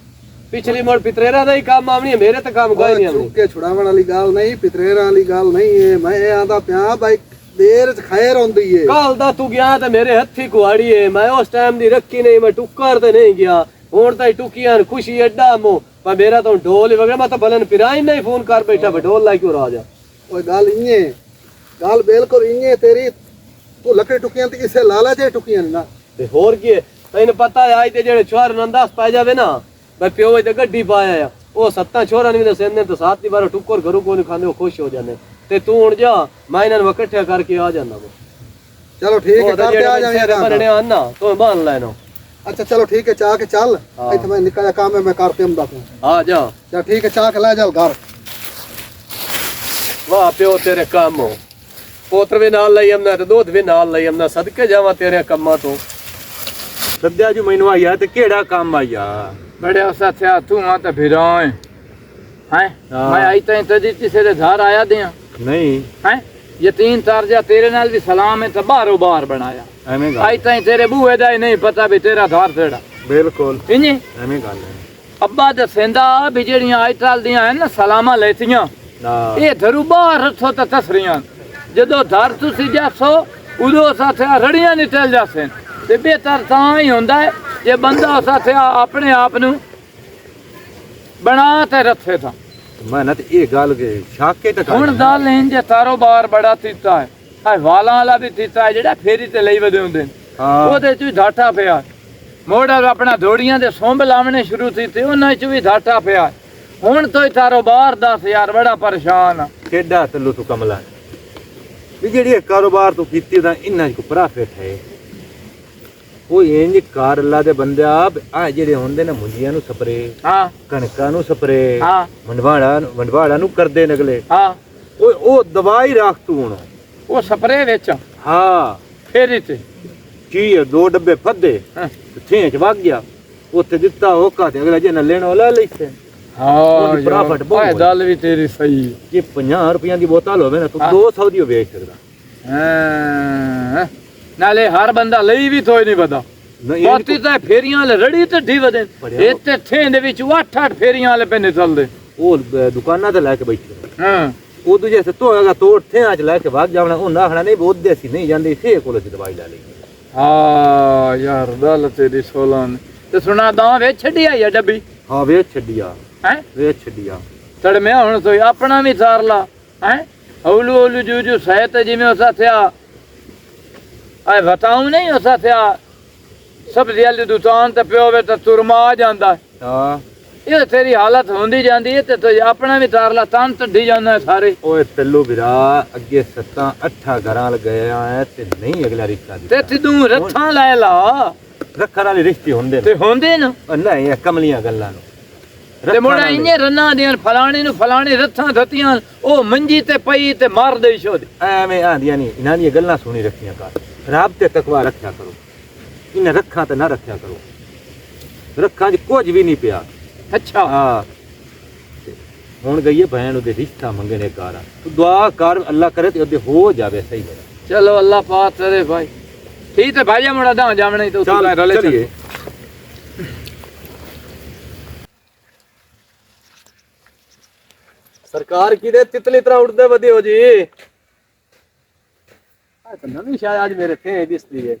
ਪਿਛਲੀ ਮੋੜ ਪਿਤਰੇਰਾ ਦਾ ਹੀ ਕੰਮ ਆਵਣੀ ਹੈ ਮੇਰੇ ਤੇ ਕੰਮ ਕੋਈ ਨਹੀਂ ਆਵਣੀ ਚੁੱਕੇ ਛੁਡਾਵਣ ਵਾਲੀ ਗੱਲ ਨਹੀਂ ਪਿਤਰੇਰਾਂ ਵਾਲੀ ਗੱਲ ਨਹੀਂ ਏ ਮੈਂ ਇਹ ਆਂਦਾ ਪਿਆ ਬਾਈ ਦੇਰ ਚ ਖੈਰ ਹੁੰਦੀ ਏ ਕੱਲ ਦਾ ਤੂੰ ਗਿਆ ਤੇ ਮੇਰੇ ਹੱਥੀ ਕੁਹਾੜੀ ਏ ਮੈਂ ਉਸ ਟਾਈਮ ਦੀ ਰੱਖੀ ਨਹੀਂ ਮੈਂ ਟੁੱਕਰ ਤੇ ਨਹੀਂ ਗਿਆ ਹੁਣ ਤਾਂ ਟੁਕੀਆਂ ਖੁਸ਼ੀ ਐਡਾ ਮੋ ਪਰ ਮੇਰਾ ਤਾਂ ਢੋਲ ਹੀ ਵਗੈਰਾ ਮੈਂ ਤਾਂ ਬਲਨ ਪਿਰਾਈ ਨਹੀਂ ਫੋਨ ਕਰ ਬੈਠਾ ਢੋਲ ਲਾ ਕਿਉਂ ਰਾਜਾ ਉਹ ਗੱਲ ਇੰਨੇ ਗੱਲ ਬਿਲਕੁਲ ਇੰਨੇ ਤੇਰੀ ਤੂੰ ਲੱਕੜੀ ਟੁਕੀਆਂ ਤੇ ਇਸੇ ਲਾਲਾ ਜੇ ਟੁਕੀਆਂ ਨਾ ਤੇ ਹੋਰ ਕੀ ਤੈਨੂੰ ਪਤਾ ਹੈ ਅੱਜ ਤੇ ਜਿਹੜੇ ਛੋਰ ਨੰਦਾਸ ਪੈ ਜਾਵੇ ਨਾ ਮੈਂ ਪਿਓ ਤੇ ਗੱਡੀ ਪਾਇਆ ਆ ਉਹ ਸੱਤਾਂ ਛੋਰਾਂ ਨੇ ਵੀ ਦੱਸੇ ਨੇ ਤਾਂ ਸਾਥ ਦੀ ਬਾਰ ਟੁੱਕਰ ਘਰੋਂ ਕੋਈ ਖਾਂਦੇ ਉਹ ਖੁਸ਼ ਹੋ ਜਾਂਦੇ ਤੇ ਤੂੰ ਹੁਣ ਜਾ ਮੈਂ ਇਹਨਾਂ ਨੂੰ ਇਕੱਠਿਆ ਕਰਕੇ ਆ ਜਾਂਦਾ ਚਲੋ ਠੀਕ ਹੈ ਕਰਦੇ ਆ ਜਾਵਾਂਗੇ ਬਣਨੇ ਆ ਨਾ ਤੂੰ ਬਾਨ ਲੈਨੋ ਅੱਛਾ ਚਲੋ ਠੀਕ ਹੈ ਚਾਹ ਕੇ ਚੱਲ ਇੱਥੇ ਮੈਂ ਨਿੱਕਾ ਜਿਹਾ ਕੰਮ ਹੈ ਮੈਂ ਕਰਕੇ ਆਉਂਦਾ ਤੂੰ ਆ ਜਾ ਚਲ ਠੀਕ ਹੈ ਚਾਹ ਕੇ ਲੈ ਜਾਓ ਘਰ ਵਾਹ ਪਿਓ ਤੇਰੇ ਕੰਮ ਹੋ ਪੋਤਰ ਵੀ ਨਾਲ ਲਈ ਆਮਨਾ ਤੇ ਦੁੱਧ ਵੀ ਨਾਲ ਲਈ ਆਮਨਾ ਸਦਕੇ ਜਾਵਾਂ ਤੇਰੇ ਕੰਮਾਂ ਤੋਂ ਸੱਦਿਆ ਜੀ ਮੈਨੂੰ ਆਇਆ ਤੇ ਕਿਹੜਾ ਕੰਮ ਆਇਆ ਬੜਿਆ ਸਾਥਿਆ ਤੂੰ ਆ ਤਾਂ ਫਿਰਾਂ ਹੈ ਮੈਂ ਆਈ ਤਾਂ ਤਦੀ ਕਿਸੇ ਦੇ ਘਰ ਆਇਆ ਦਿਆਂ ਨਹੀਂ ਹੈ ਯਤੀਨ ਤਰਜਾ ਤੇਰੇ ਨਾਲ ਵੀ ਸਲਾਮ ਹੈ ਤਾਂ ਬਾਹਰੋਂ ਬਾਹਰ ਬਣਾਇਆ ਐਵੇਂ ਆਈ ਤਾਂ ਤੇਰੇ ਬੂਹੇ ਦਾ ਹੀ ਨਹੀਂ ਪਤਾ ਵੀ ਤੇਰਾ ਘਰ ਕਿਹੜਾ ਬਿਲਕੁਲ ਇੰਜੀ ਐਵੇਂ ਗੱਲ ਹੈ ਅੱਬਾ ਦੱਸਦਾ ਵੀ ਜਿਹੜੀਆਂ ਅੱਜ ਕੱਲ ਦੀਆਂ ਹਨ ਨਾ ਸਲਾਮਾਂ ਲੈਤੀਆਂ ਇਹ ਧਰੂ ਬਾਹਰ ਰੱਖੋ ਤਾਂ ਤਸਰੀਆਂ ਜਦੋਂ ਧਰ ਤੁਸੀਂ ਜਾਸੋ ਉਦੋਂ ਸਾਥਿਆ ਰੜੀਆਂ ਨਿਕਲ ਜਾਸੇ ਤੇ ਬਿਹਤਰ ਤਾਂ ਹੀ ਹੁੰਦਾ ਹੈ ਜੇ ਬੰਦਾ ਸਾਥਿਆ ਆਪਣੇ ਆਪ ਨੂੰ ਬਣਾ ਤੇ ਰੱਖੇ ਤਾਂ ਮੈਂ ਨਾ ਤੇ ਇਹ ਗੱਲ ਕੇ ਸ਼ਾਕੇ ਟਕਾ ਹੁਣ ਦਾ ਲੈਣ ਜੇ ਕਾਰੋਬਾਰ ਬੜਾ ਕੀਤਾ ਹੈ ਆ ਵਾਲਾਂ ਵਾਲਾ ਵੀ ਕੀਤਾ ਹੈ ਜਿਹੜਾ ਫੇਰੀ ਤੇ ਲਈ ਵਦੇ ਹੁੰਦੇ ਨੇ ਉਹਦੇ ਚ ਵੀ ਘਾਟਾ ਪਿਆ ਮੋੜਾ ਆਪਣਾ ਧੋੜੀਆਂ ਦੇ ਸੁੰਭ ਲਾਵਣੇ ਸ਼ੁਰੂ ਕੀਤੇ ਉਹਨਾਂ ਚ ਵੀ ਘਾਟਾ ਪਿਆ ਹੁਣ ਤੋਂ ਹੀ ਕਾਰੋਬਾਰ 10000 ਬੜਾ ਪਰੇਸ਼ਾਨ ਆ ਕਿੱਡਾ ਤੱਲੂ ਤੂੰ ਕਮਲਾ ਵੀ ਜਿਹੜੀ ਕਾਰੋਬਾਰ ਤੂੰ ਕੀਤੀ ਤਾਂ ਇੰਨਾ ਕੋ ਪ੍ਰੋਫਿਟ ਹੈ ਉਹ ਇੰਜ ਕਾਰ ਅੱਲਾ ਦੇ ਬੰਦਿਆ ਆ ਜਿਹੜੇ ਹੁੰਦੇ ਨੇ ਮੁੰਜੀਆਂ ਨੂੰ ਸਪਰੇ ਹਾਂ ਕਣਕਾਂ ਨੂੰ ਸਪਰੇ ਹਾਂ ਵੰਡਵਾੜਾ ਨੂੰ ਕਰਦੇ ਨਗਲੇ ਹਾਂ ਉਹ ਦਵਾਈ ਰੱਖ ਤੂੰ ਹੁਣ ਉਹ ਸਪਰੇ ਵਿੱਚ ਹਾਂ ਫੇਰੀ ਤੇ ਕੀ 2 ਡੱਬੇ ਫੱਦੇ ਥੇਂ ਚ ਵਗ ਗਿਆ ਉੱਥੇ ਦਿੱਤਾ ਹੋਕਾ ਤੇ ਅਗਲਾ ਜਨ ਲੈਣਾ ਲੈ ਲੈਤੇ ਹਾਂ ਪ੍ਰੋਫਿਟ ਬਹੁਤ ਗੱਲ ਵੀ ਤੇਰੀ ਸਹੀ ਜੇ 50 ਰੁਪਈਆਂ ਦੀ ਬੋਤਲ ਹੋਵੇ ਨਾ ਤੂੰ 200 ਦੀ ਵੇਚ ਸਕਦਾ ਹਾਂ ਨਾਲੇ ਹਰ ਬੰਦਾ ਲਈ ਵੀ ਤੋਈ ਨਹੀਂ ਪਤਾ ਬਾਤੀ ਤਾਂ ਫੇਰੀਆਂ ਵਾਲੇ ਰੜੀ ਢੱਡੀ ਵਦੇ ਇੱਥੇ ਥੇਂ ਦੇ ਵਿੱਚ 8-8 ਫੇਰੀਆਂ ਵਾਲੇ ਪੈਨੇ ਚੱਲਦੇ ਉਹ ਦੁਕਾਨਾਂ ਤੇ ਲੈ ਕੇ ਬੈਠੇ ਹਾਂ ਉਹ ਦੂਜੇ ਸੇ ਤੋਏਗਾ ਤੋੜ ਥੇਂ ਅੱਜ ਲੈ ਕੇ ਵਗ ਜਾਵਣਾ ਉਹ ਨਾ ਖਣਾ ਨਹੀਂ ਬੋਧਦੇ ਸੀ ਨਹੀਂ ਜਾਂਦੇ ਸੇ ਕੋਲ ਦੀ ਦਵਾਈ ਲੈ ਲਈ ਹਾਂ ਯਾਰ ਗੱਲ ਤੇਰੀ ਸੋਲਨ ਤੇ ਸੁਣਾ ਦਾ ਵੇ ਛੱਡੀ ਆਈ ਆ ਡੱਬੀ ਹਾਂ ਵੇਚ ਛੱਡੀਆ ਹੈ ਵੇਚ ਛੱਡੀਆ ਤੜਮਿਆ ਹੁਣ ਤੋਈ ਆਪਣਾ ਵੀ ਸਾਰ ਲਾ ਹੈ ਹੌਲੂ ਹੌਲੂ ਜੂ ਸਹਿਤ ਜਿਵੇਂ ਉਸਾ ਥਿਆ ਆਏ ਬਤਾਉ ਨਹੀਂ ਉਸਾ ਥਿਆ ਸਬਜ਼ੀ ਵਾਲੀ ਦੁਕਾਨ ਤੇ ਪਿਓ ਵੇ ਤਾਂ ਤੁਰਮਾ ਆ ਜਾਂਦਾ ਹਾਂ ਇਹ ਤੇਰੀ ਹਾਲਤ ਹੁੰਦੀ ਜਾਂਦੀ ਹੈ ਤੇ ਤੂੰ ਆਪਣਾ ਵੀ ਤਾਰ ਲਾ ਤਾਂ ਢੱਡੀ ਜਾਂਦਾ ਸਾਰੇ ਓਏ ਤੱਲੂ ਵੀਰਾ ਅੱਗੇ 7-8 ਘਰਾਂ ਲ ਗਏ ਆ ਤੇ ਨਹੀਂ ਅਗਲਾ ਰਿਸ਼ਤਾ ਤੇ ਤੂੰ ਰੱਥਾਂ ਲੈ ਲਾ ਰੱਖਣ ਵਾਲੇ ਰਿਸ਼ਤੇ ਹੁੰਦੇ ਤੇ ਹੁੰਦੇ ਨਾ ਨਹੀਂ ਇਹ ਕਮਲੀਆਂ ਗੱਲਾਂ ਨੂੰ ਤੇ ਮੋੜਾ ਇੰਨੇ ਰੰਨਾਂ ਦੀਆਂ ਫਲਾਣੇ ਨੂੰ ਫਲਾਣੇ ਰੱਥਾਂ ਧਤੀਆਂ ਉਹ ਮੰਜੀ ਤੇ ਪਈ ਤੇ ਮਾਰ ਦੇ ਛੋਦ ਐਵੇਂ ਆਂਦੀਆਂ ਨਹੀਂ ਇਹਨਾਂ ਦੀਆਂ ਗੱਲਾਂ ਸੁਣੀ ਰੱਖੀਆਂ ਕਰ ਰੱਬ ਤੇ ਤਕਵਾ ਰੱਖਿਆ ਕਰੋ ਇਹਨਾਂ ਰੱਖਾਂ ਤੇ ਨਾ ਰੱਖਿਆ ਕਰੋ ਰੱਖਾਂ 'ਚ ਕੁਝ ਵੀ ਨਹੀਂ ਪਿਆ ਅੱਛਾ ਹਾਂ ਹੁਣ ਗਈ ਹੈ ਭੈਣ ਉਹਦੇ ਰਿਸ਼ਤਾ ਮੰਗਣੇ ਕਾਰ ਤੂੰ ਦੁਆ ਕਰ ਅੱਲਾ ਕਰੇ ਤੇ ਉਹਦੇ ਹੋ ਜਾਵੇ ਸਹੀ ਮੇਰਾ ਚਲੋ ਅੱਲਾ ਪਾਕ करे भाई ठीक है भाई मोड़ा दा जावना ही तो ਚੱਲ रले ਚਲੀਏ ਸਰਕਾਰ ਕਿਦੇ ਤਿਤਲੀ ਤਰ੍ਹਾਂ ਉੱਡਦੇ ਵਧੇ ਹੋ ਜੀ ਆ ਤਾਂ ਨਵੀਂ ਸ਼ਾਇਦ ਅੱਜ ਮੇਰੇ ਥੇ ਦਿਸਦੀ ਹੈ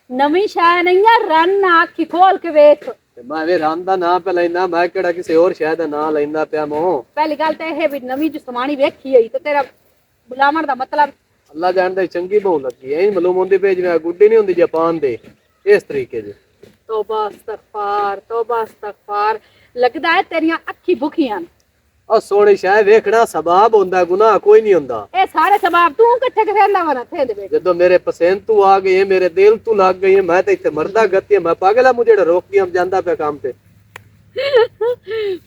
ਨਵੀਂ ਸ਼ਾਇ ਨਹੀਂ ਆ ਰਨ ਅੱਖੀ ਖੋਲ ਕੇ ਵੇਖ ਤੇ ਮੈਂ ਵੇ ਰਾਮ ਦਾ ਨਾਂ ਪੈ ਲੈਂਦਾ ਮੈਂ ਕਿਹੜਾ ਕਿਸੇ ਹੋਰ ਸ਼ਾਇਦ ਦਾ ਨਾਂ ਲੈਂਦਾ ਪਿਆ ਮੋ ਪਹਿਲੀ ਗੱਲ ਤਾਂ ਇਹ ਵੀ ਨਵੀਂ ਜਸਮਾਨੀ ਵੇਖੀ ਹੋਈ ਤੇ ਤੇਰਾ ਬੁਲਾਵਣ ਦਾ ਮਤਲਬ ਅੱਲਾ ਜਾਣਦਾ ਚੰਗੀ ਬਹੁ ਲੱਗੀ ਐ ਮਲੂਮ ਹੁੰਦੀ ਪਈ ਜਿਵੇਂ ਗੁੱਡੀ ਨਹੀਂ ਹੁੰਦੀ ਜਾਪਾਨ ਦੇ ਇਸ ਤਰੀਕੇ ਦੇ ਤੋਬਾ ਅਸਤਗਫਾਰ ਲੱਗਦਾ ਹੈ ਤੇਰੀਆਂ ਅੱਖੀ ਭੁਖੀਆਂ ਆ ਸੋਹਣੀ ਸ਼ਾਇਦ ਵੇਖਣਾ ਸਬਾਬ ਹੁੰਦਾ ਗੁਨਾਹ ਕੋਈ ਨਹੀਂ ਹੁੰਦਾ ਇਹ ਸਾਰੇ ਸਬਾਬ ਤੂੰ ਇਕੱਠੇ ਕਰਦਾ ਵਨਾ ਥੇ ਦੇ ਵਿੱਚ ਜਦੋਂ ਮੇਰੇ ਪਸੰਦ ਤੂੰ ਆ ਗਈ ਹੈ ਮੇਰੇ ਦਿਲ ਤੂੰ ਲੱਗ ਗਈ ਹੈ ਮੈਂ ਤਾਂ ਇੱਥੇ ਮਰਦਾ ਗੱਤੀ ਮੈਂ ਪਾਗਲ ਆ ਮੁਝੇ ਜਿਹੜਾ ਰੋਕ ਕੇ ਜਾਂਦਾ ਪਿਆ ਕੰਮ ਤੇ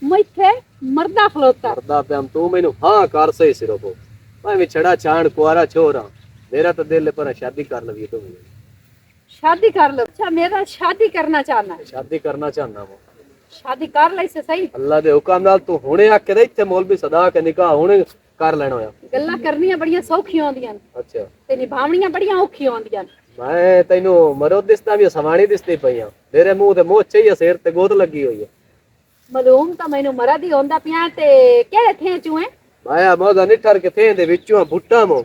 ਮੈਥੇ ਮਰਦਾ ਖਲੋਤਾ ਮਰਦਾ ਪਿਆ ਤੂੰ ਮੈਨੂੰ ਹਾਂ ਕਰ ਸਹੀ ਸਿਰੋਂ ਮੈਂ ਵੀ ਛੜਾ ਛਾਣ ਕੁਆਰਾ ਛੋਰਾ ਮੇਰਾ ਤਾਂ ਦਿਲ ਪਰ शादी कर लवी तो शादी कर लो अच्छा मेरा शादी करना चाहना है शादी करना चाहना वो शादी कर ले से सही अल्लाह दे हुक्म नाल तू हुणे आके दे इत्थे मौलवी सदा के निकाह हुणे ਕਰ ਲੈਣਾ ਹੋਇਆ। ਗੱਲਾਂ ਕਰਨੀਆਂ ਬੜੀਆਂ ਸੌਖੀਆਂ ਹੁੰਦੀਆਂ ਨੇ ਅੱਛਾ ਤੇ ਨਿਭਾਵਣੀਆਂ ਬੜੀਆਂ ਔਖੀਆਂ ਹੁੰਦੀਆਂ ਨੇ। ਮੈਂ ਤੈਨੂੰ ਮਰੋ ਦਿਸਦਾ ਵੀ ਸਵਾਣੀ ਦਿਸਦੀ ਪਈ ਆ। ਤੇਰੇ ਮੂੰਹ ਤੇ ਮੋਹ ਚਾਹੀਏ, ਸਿਰ ਤੇ ਗੋਦ ਲੱਗੀ ਹੋਈ ਹੈ। ਮਲੂਮ ਤਾਂ ਮੈਨੂੰ ਮਰਦ ਹੀ ਹੁੰਦਾ ਪਿਆ ਤੇ ਕਿਹੜੇ ਥੇ ਚੂਏ ਮਾਇਆ ਮੋਦਾ ਨਿੱਠਰ ਕੇ ਥੇ ਦੇ ਵਿੱਚੋਂ ਬੁੱਟਾ ਮੋ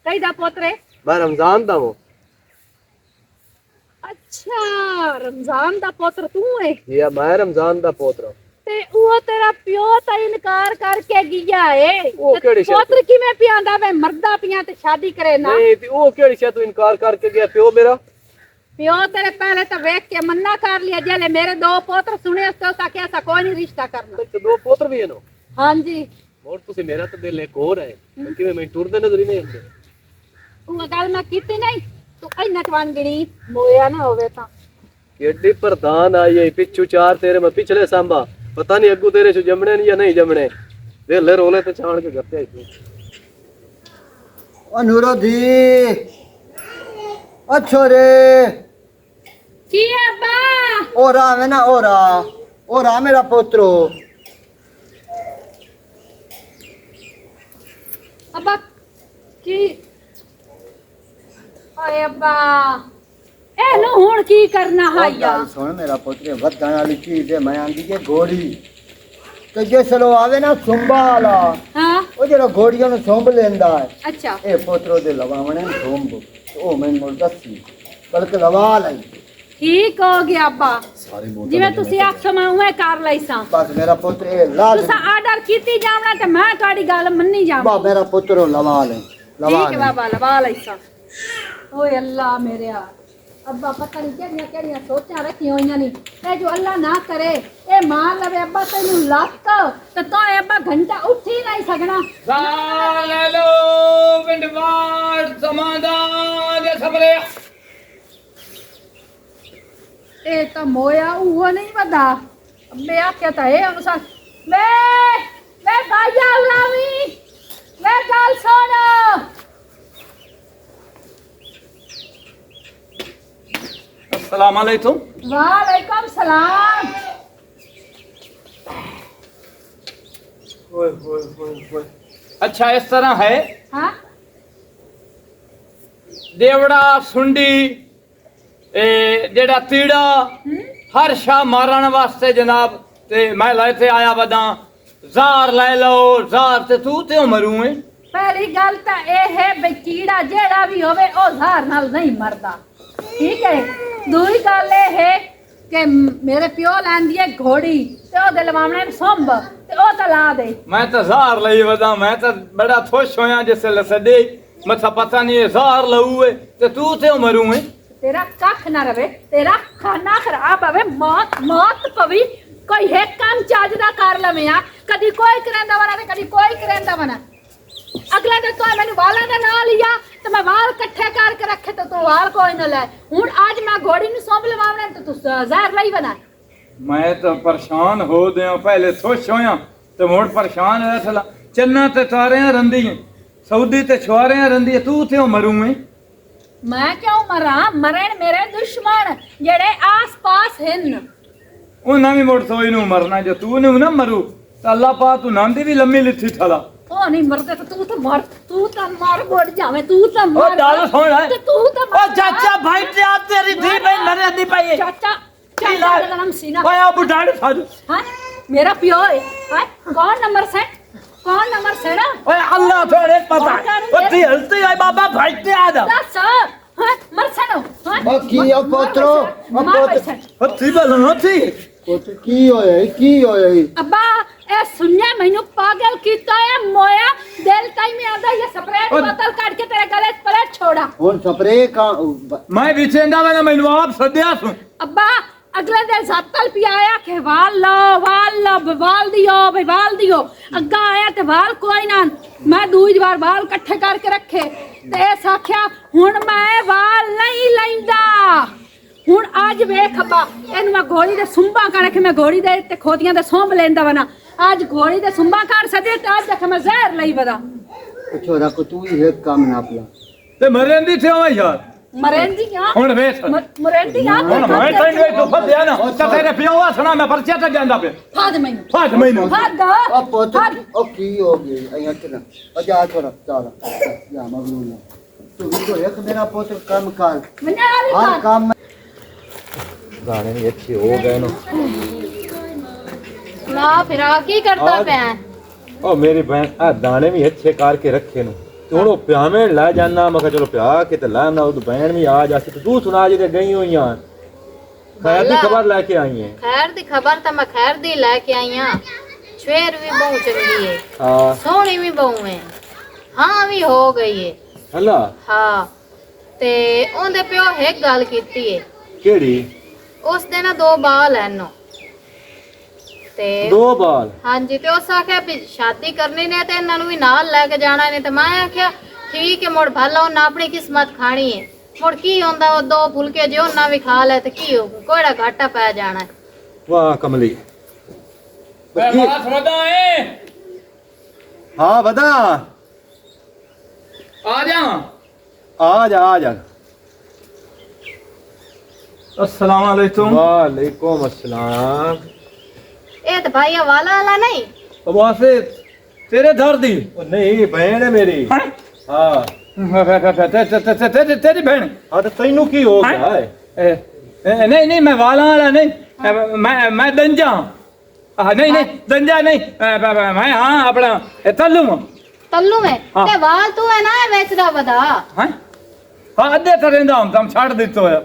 ਕਈ ਦਾ ਪੋਤਰੇ। ਮੈਂ ਰਮਜ਼ਾਨ ਦਾ ਮੋ। ਅੱਛਾ ਰਮਜ਼ਾਨ ਦਾ ਪੁੱਤਰ ਤੂੰ ਹੈ ਇਹ ਮੈਂ ਰਮਜ਼ਾਨ ਦਾ ਪੋਤਰਾ। ਤੇ ਉਹ ਤੇਰਾ ਪਿਓ ਤਾਂ ਇਨਕਾਰ ਕਰਕੇ ਗਿਆ ਏ। ਉਹ ਤੇ ਕਿਹੜੀ ਸ਼ਰਤ? ਪੁੱਤਰ ਕਿਵੇਂ ਪਿਆਂਦਾ ਵੇ ਮਰਦਾ ਪਿਆ ਤੇ ਸ਼ਾਦੀ ਕਰੇ ਨਾ। ਨਹੀਂ ਤੇ ਉਹ ਕਿਹੜੀ ਸ਼ੈ ਤੂੰ ਇਨਕਾਰ ਕਰਕੇ ਗਿਆ? ਪਿਓ ਮੇਰਾ ਪਿਓ ਤੇਰੇ ਪਹਿਲੇ ਤਾਂ ਵੇਖ ਕੇ ਮੰਨਾ ਕਰ ਲਿਆ ਜਲੇ ਮੇਰੇ ਦੋ ਪੁੱਤਰ ਸੁਣੇ ਉਸ ਤੋਂ ਸਕਿਆ ਸਾ ਕੋਈ ਨਹੀਂ ਰਿਸ਼ਤਾ ਕਰਨਾ। ਤੇ ਦੋ ਪੁੱਤਰ ਵੀ ਹਨ। ਹਾਂਜੀ ਹੋਰ ਤੁਸੀਂ ਮੇਰਾ ਤਾਂ ਦਿਲ ਇੱਕ ਹੋਰ ਹੈ। ਕਿਵੇਂ ਮੈਂ ਟੁਰਦੇ ਨਜ਼ਰ ਹੀ ਨਹੀਂ ਆਉਂਦੇ। ਉਹ ਗੱਲ ਮੈਂ ਕੀਤੀ ਨਹੀਂ ਤੂੰ ਇੰਨਾ ਜਵਾਨ ਗਣੀ ਮੋਇਆ ਨਾ ਹੋਵੇ ਤਾਂ। ਕਿੱਡੀ ਪ੍ਰਧਾਨ ਆਈ ਹੈ ਪਿੱਛੂ ਚਾਰ ਤੇਰੇ ਮੈਂ ਪਿਛਲੇ ਸੰਭਾ ਪਤਾ ਨਹੀਂ ਅੱਗੂ ਤੇਰੇ ਚ ਜੰਮਣੇ ਨੇ ਜਾਂ ਨਹੀਂ ਜੰਮਣੇ। ਦਿਲ ਰੋਲੇ ਤੇ ਛਾਣ ਕੇ ਗੱਤੇ ਆਈ। ओ नूरुद्दी ओ छोरे ਕੀ ਹੈ ਬਾ ओरा है ना ओरा मेरा पोत्रो। ਅੱਬਾ ਕੀ ਹਾਏ ਅੱਬਾ ਇਹਨੂੰ ਹੁਣ ਕੀ ਕਰਨਾ ओ ਹਾਇਆ। गल सुन मेरा पोत्रे वधण वाली चीज है। मैं आंदी है घोड़ी तो जिसलो आवे ना सुंबा वाला ਹਾਂ ਉਹ ਜਿਹੜਾ ਘੋੜੀਆਂ ਨੂੰ ਸੁੰਭ ਲੈਂਦਾ ਹੈ ਅੱਛਾ ਇਹ ਪੋਤਰੋ ਦੇ ਲਵਾਵਣੇ ਨੂੰ ਸੁੰਭ ਉਹ ਮੈਨੂੰ ਦੱਸੀ ਬਲਕਿ ਲਵਾ ਲਈ ਠੀਕ ਹੋ ਗਿਆ ਅੱਬਾ ਸਾਰੀ ਮੋਟਰ ਜਿਵੇਂ ਤੁਸੀਂ ਆਖੋ ਮੈਂ ਉਵੇਂ ਕਰ ਲਈ ਸਾਂ। ਬਸ ਮੇਰਾ ਪੁੱਤਰ ਇਹ ਲਾਜ ਤੁਸੀਂ ਆਰਡਰ ਕੀਤੀ ਜਾਵਣਾ ਤੇ ਮੈਂ ਤੁਹਾਡੀ ਗੱਲ ਮੰਨੀ ਜਾਵਾਂ। ਬਾ ਮੇਰਾ ਪੁੱਤਰ ਲਵਾ ਲੈ ਲਵਾ ਠੀਕ ਹੈ ਬਾਬਾ ਲਵਾ ਲਈ ਸਾਂ। ਓਏ ਅੱਲਾ ਮੇਰਿਆ ਅੱਬਾ ਪਤਾ ਨਹੀਂ ਕਿਹੜੀਆਂ ਸੋਚਾਂ ਰੱਖੀਆਂ ਹੋਈਆਂ ਨੇ। ਇਹ ਜੋ ਅੱਲਾ ਨਾ ਕਰੇ ਇਹ ਮਾਰ ਲਵੇ ਅੱਬਾ ਤੈਨੂੰ ਲੱਕ ਤੇ ਤੂੰ ਅੱਬਾ ਘੰਟਾ ਉੱਠ ਹੀ ਨਹੀਂ ਸਕਣਾ। ਸਾਹ ਲੈ ਲੋ ਵਿੰਡਵਾਰ ਸਮਾਦਾ ਦੇ ਸਬਰੇ। ਇਹ ਤਾਂ ਮੋਇਆ ਉਹ ਨਹੀਂ ਵਦਾ ਅੱਬੇ ਆਖਿਆ ਤਾਂ ਇਹ ਅਨੁਸਾਰ ਵੇ ਬਾਜਾ ਉਲਾਵੀ ਵੇ ਗੱਲ ਸੁਣ। अस्सलाम वालेकुम। वालेकुम सलाम। अच्छा इस तरह है हाँ देवड़ा सुंडी जेड़ा तीड़ा हर शाह मारन वास्ते जनाब ते मैं लेते आया बदा जार ले लो जार ते तू ते मरू है। पहली गल तो यह है बई कीड़ा जेड़ा भी होवे ओ जार नाल नहीं मरदा। ठीक है दूई गल ये है कि मेरे प्यो लैंदी है घोड़ी ते ओ दिलवावणे नु संभ ते ओ तो ला दे। मैं तो जार लई बदा मैं तो बड़ा खुश होया जिसे लसदे मथा पता नहीं है जार लऊ है ते तू ते मरू है। तेरा कख ना रवे तेरा खाना खराब आवे मौत मौत पवी कोई है काम चाजदा कर लवेया कदी कोई करंदा वना ते कदी कोई करंदा वना। अगला दिन तो मैंने वाला का ना लिया तो मैं वाल इकट्ठे करके रखे तो तू वाल कोई ना लाए। हुन आज मैं घोड़ी नु सौंप लवावणे तो तू जहर लाई बना। मैं तो परेशान हो दिया पहले खुश होया तो मुड़ परेशान है थला चन्ना ते तारे रंदी सऊदी ते छुआरे रंदी तू ते मरू है। मैं क्यों मरा मरण मेरे दुश्मन जेड़े आस पास हैं। उन्हां भी मुड़ सोई नु मरना जो तू नु ना मरू तो अल्लाह पा तू नांदी भी लम्मी लिथी थला। ओ नहीं मरते तो तू तो मर बोड़ जावे तू तो ओ मर दाल सुन है ते तू तो ओ चाचा भाई ते आ तेरी धी बहन मरे दी पई चाचा चाचा का नाम सीना। ओए आ बुढ़ाड़े साजू हां मेरा प्यो है हां कौन नंबर से ना ओए अल्लाह थोड़े पता ओ ती हलती है बाबा भाई ते आ जा दस हां मर सनो हां बाकी ओ पोत्रो ओ पोत्र ओ ती बलनो थी पोत्र की होया अब्बा ए सुनिया मैनू पागल कीता है मोया दिल ताई में आंदा ये स्प्रे की बोतल काट के तेरे गले पलट छोड़ा। हुन स्प्रे का मैं विचेंदा मैंने मैनू आप सद्या सुन अब्बा अगले दिन सत्तल पियाया के वाल दियो अग्गा आया ते वाल कोई ना मैं दूज बार वाल इकट्ठे करके रखे ते साख्या हुन मैं वाल नहीं लैंदा। हुन आज वेख अब्बा एनु मैं घोड़ी दे सुंबा कर के मैं घोड़ी दे ते खोतियां दे सौंप लेंदा वना आज घोड़ी दे सुंबा कर सदे ते आज देख मैं जहर लई बदा। छोरा को तू ही एक काम ना पला ते मरेंदी थे ओ यार ਮਰੇਂਦੀ ਆ ਹੁਣ ਵੇਖ ਮਰੇਂਦੀ ਆ ਹੁਣ ਮੈਂ ਤੈਨੂੰ ਤੂੰ ਫੱਦਿਆ ਨਾ ਤਾਂ ਤੇਰੇ ਪਿਓ ਹੱਸਣਾ ਮੈਂ ਪਰਚੇ ਤੇ ਜਾਂਦਾ ਪਿਆ ਫਾਦ ਮੈਨੂੰ ਫਾਟ ਮੈਨੂੰ ਫਾਦ ਉਹ ਪੁੱਤ ਉਹ ਕੀ ਹੋ ਗਈ ਅਈਆਂ ਚਲਾ ਉਹ ਜਾ ਚਲਾ ਚੱਲ ਜਾ ਮਗਰੂ ਨਾ ਤੂੰ ਵੀ ਕੋਈ ਇੱਕ ਮੇਰਾ ਪੁੱਤ ਕੰਮ ਕਰ ਮਨਾ ਵੀ ਹਰ ਕਰ ਕੰਮ ਗਾਣੇ ਵੀ ਅੱਛੇ ਹੋ ਗਏ ਨੇ ना फिर की करता पे ओ मेरी बहन आ दाने भी अच्छे कार के रखे नु थोड़ो प्यामे ला जाना मैं चलो प्या के ते लाना ओ बहन भी आ जासी तू सुना जे ते गई हुई यार खैर दी खबर लेके आई है खैर दी खबर तो मैं खैर दी लेके आई हां छेर भी बहु चंगी है हां सोहनी भी बहु है हां भी हो गई है हला हां ते ओंदे प्यो एक गल कीती है केड़ी उस दिन 2 बाल है नो ਤੇ 2 ਬਾਲ ਹਾਂਜੀ ਤੇ ਉਸ ਆਖਿਆ ਵੀ ਸ਼ਾਦੀ ਕਰਨੀ ਨੇ ਤੇ ਇਹਨਾਂ ਨੂੰ ਵੀ ਨਾਲ ਲੈ ਕੇ ਜਾਣਾ ਨੇ ਤੇ ਮੈਂ ਆਖਿਆ ਠੀਕ ਹੈ ਮੁੜ ਭਲਾ ਉਹਨਾਂ ਆਪਣੀ ਕਿਸਮਤ ਖਾਣੀ ਹੈ ਮੁੜ ਕੀ ਹੁੰਦਾ ਉਹ 2 ਫੁਲਕੇ ਜੇ ਉਹਨਾਂ ਵੀ ਖਾ ਲੈ ਤੇ ਕੀ ਹੋ ਕੋੜਾ ਘਾਟਾ ਪੈ ਜਾਣਾ ਵਾਹ ਕਮਲੀ ਮੈਂ ਬਾਤ ਸਮਝਦਾ ਏ ਹਾਂ ਬਦਾ ਆ ਜਾ अस्सलाम वालेकुम वालेकुम अस्सलाम ਇਹ ਤਾਂ ਭਾਈ ਵਾਲਾ ਨਹੀਂ वासे तेरे दर्द दी नहीं बहन है मेरी हाँ तेरी बहन हाँ तो तेनू की हो गया है नहीं मैं वाला नहीं मैं दंजा नहीं दंजा नहीं मैं हाँ अपना तल्लू में ते वाल तू है ना वेचदा वदा हाँ अद्धे तरह दा हम तुम छाड़ दितो है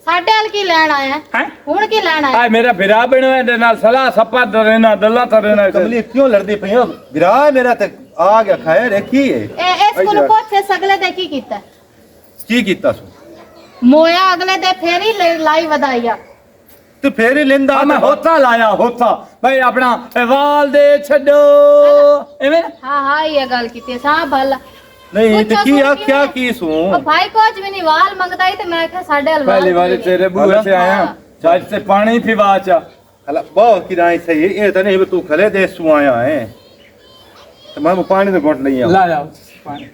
ਸਾਡੇ ਹਲ ਕੀ ਲੈਣ ਆਇਆ ਹੈ ਹੁਣ ਕੀ ਲੈਣ ਆਇਆ ਆ ਮੇਰਾ ਵਿਰਾ ਬਣਿਆ ਦੇ ਨਾਲ ਸਲਾਹ ਸੱਪਾ ਦਰੇਨਾ ਦੱਲਾ ਤਰੇਨਾ ਕਮਲੀ ਕਿਉਂ ਲੜਦੀ ਪਈ ਹੋ ਵਿਰਾ ਮੇਰਾ ਤੇ ਆ ਗਿਆ ਖਾਇਆ ਦੇਖੀ ਇਹ ਇਸ ਕੋਲ ਪੁੱਛੇ ਸਗਲੇ ਦੇ ਕੀ ਕੀਤਾ ਕੀ ਕੀਤਾ ਸੋ ਮੋਇਆ ਅਗਲੇ ਦੇ ਫੇਰੀ ਲਾਈ ਵਧਾਈਆ ਤੇ ਫੇਰ ਹੀ ਲੈਂਦਾ ਮੈਂ ਹੋਤਾ ਲਾਇਆ ਹੋਤਾ ਭਾਈ ਆਪਣਾ ਵਾਲ ਦੇ ਛੱਡੋ ਐਵੇਂ ਹਾਂ ਇਹ ਗੱਲ ਕੀਤੀ ਸਾਹ ਭਲਾ ਨਹੀਂ ਤੇ ਕੀ ਆਖਿਆ ਕੀ ਸੂ ਉਹ ਭਾਈ ਕੁਝ ਵੀ ਨਹੀਂ ਵਾਲ ਮੰਗਦਾ ਹੀ ਤੇ ਮੈਂ ਕਿਹਾ ਸਾਡੇ ਹਲਵਾ पहली बार तेरे बूहे से आया जज से पानी थी बाचा ਹਲਾ ਬਹੁਤ ਕਿਰਾਏ ਸਹੀ ਇਹ ਤਾਂ ਨਹੀਂ ਵੀ ਤੂੰ ਖਲੇ ਦੇਸ ਤੋਂ ਆਇਆ ਹੈ ਤੇ ਮੈਂ ਪਾਣੀ ਦੇ ਘੁੱਟ ਲਈ ਆ लाया पानी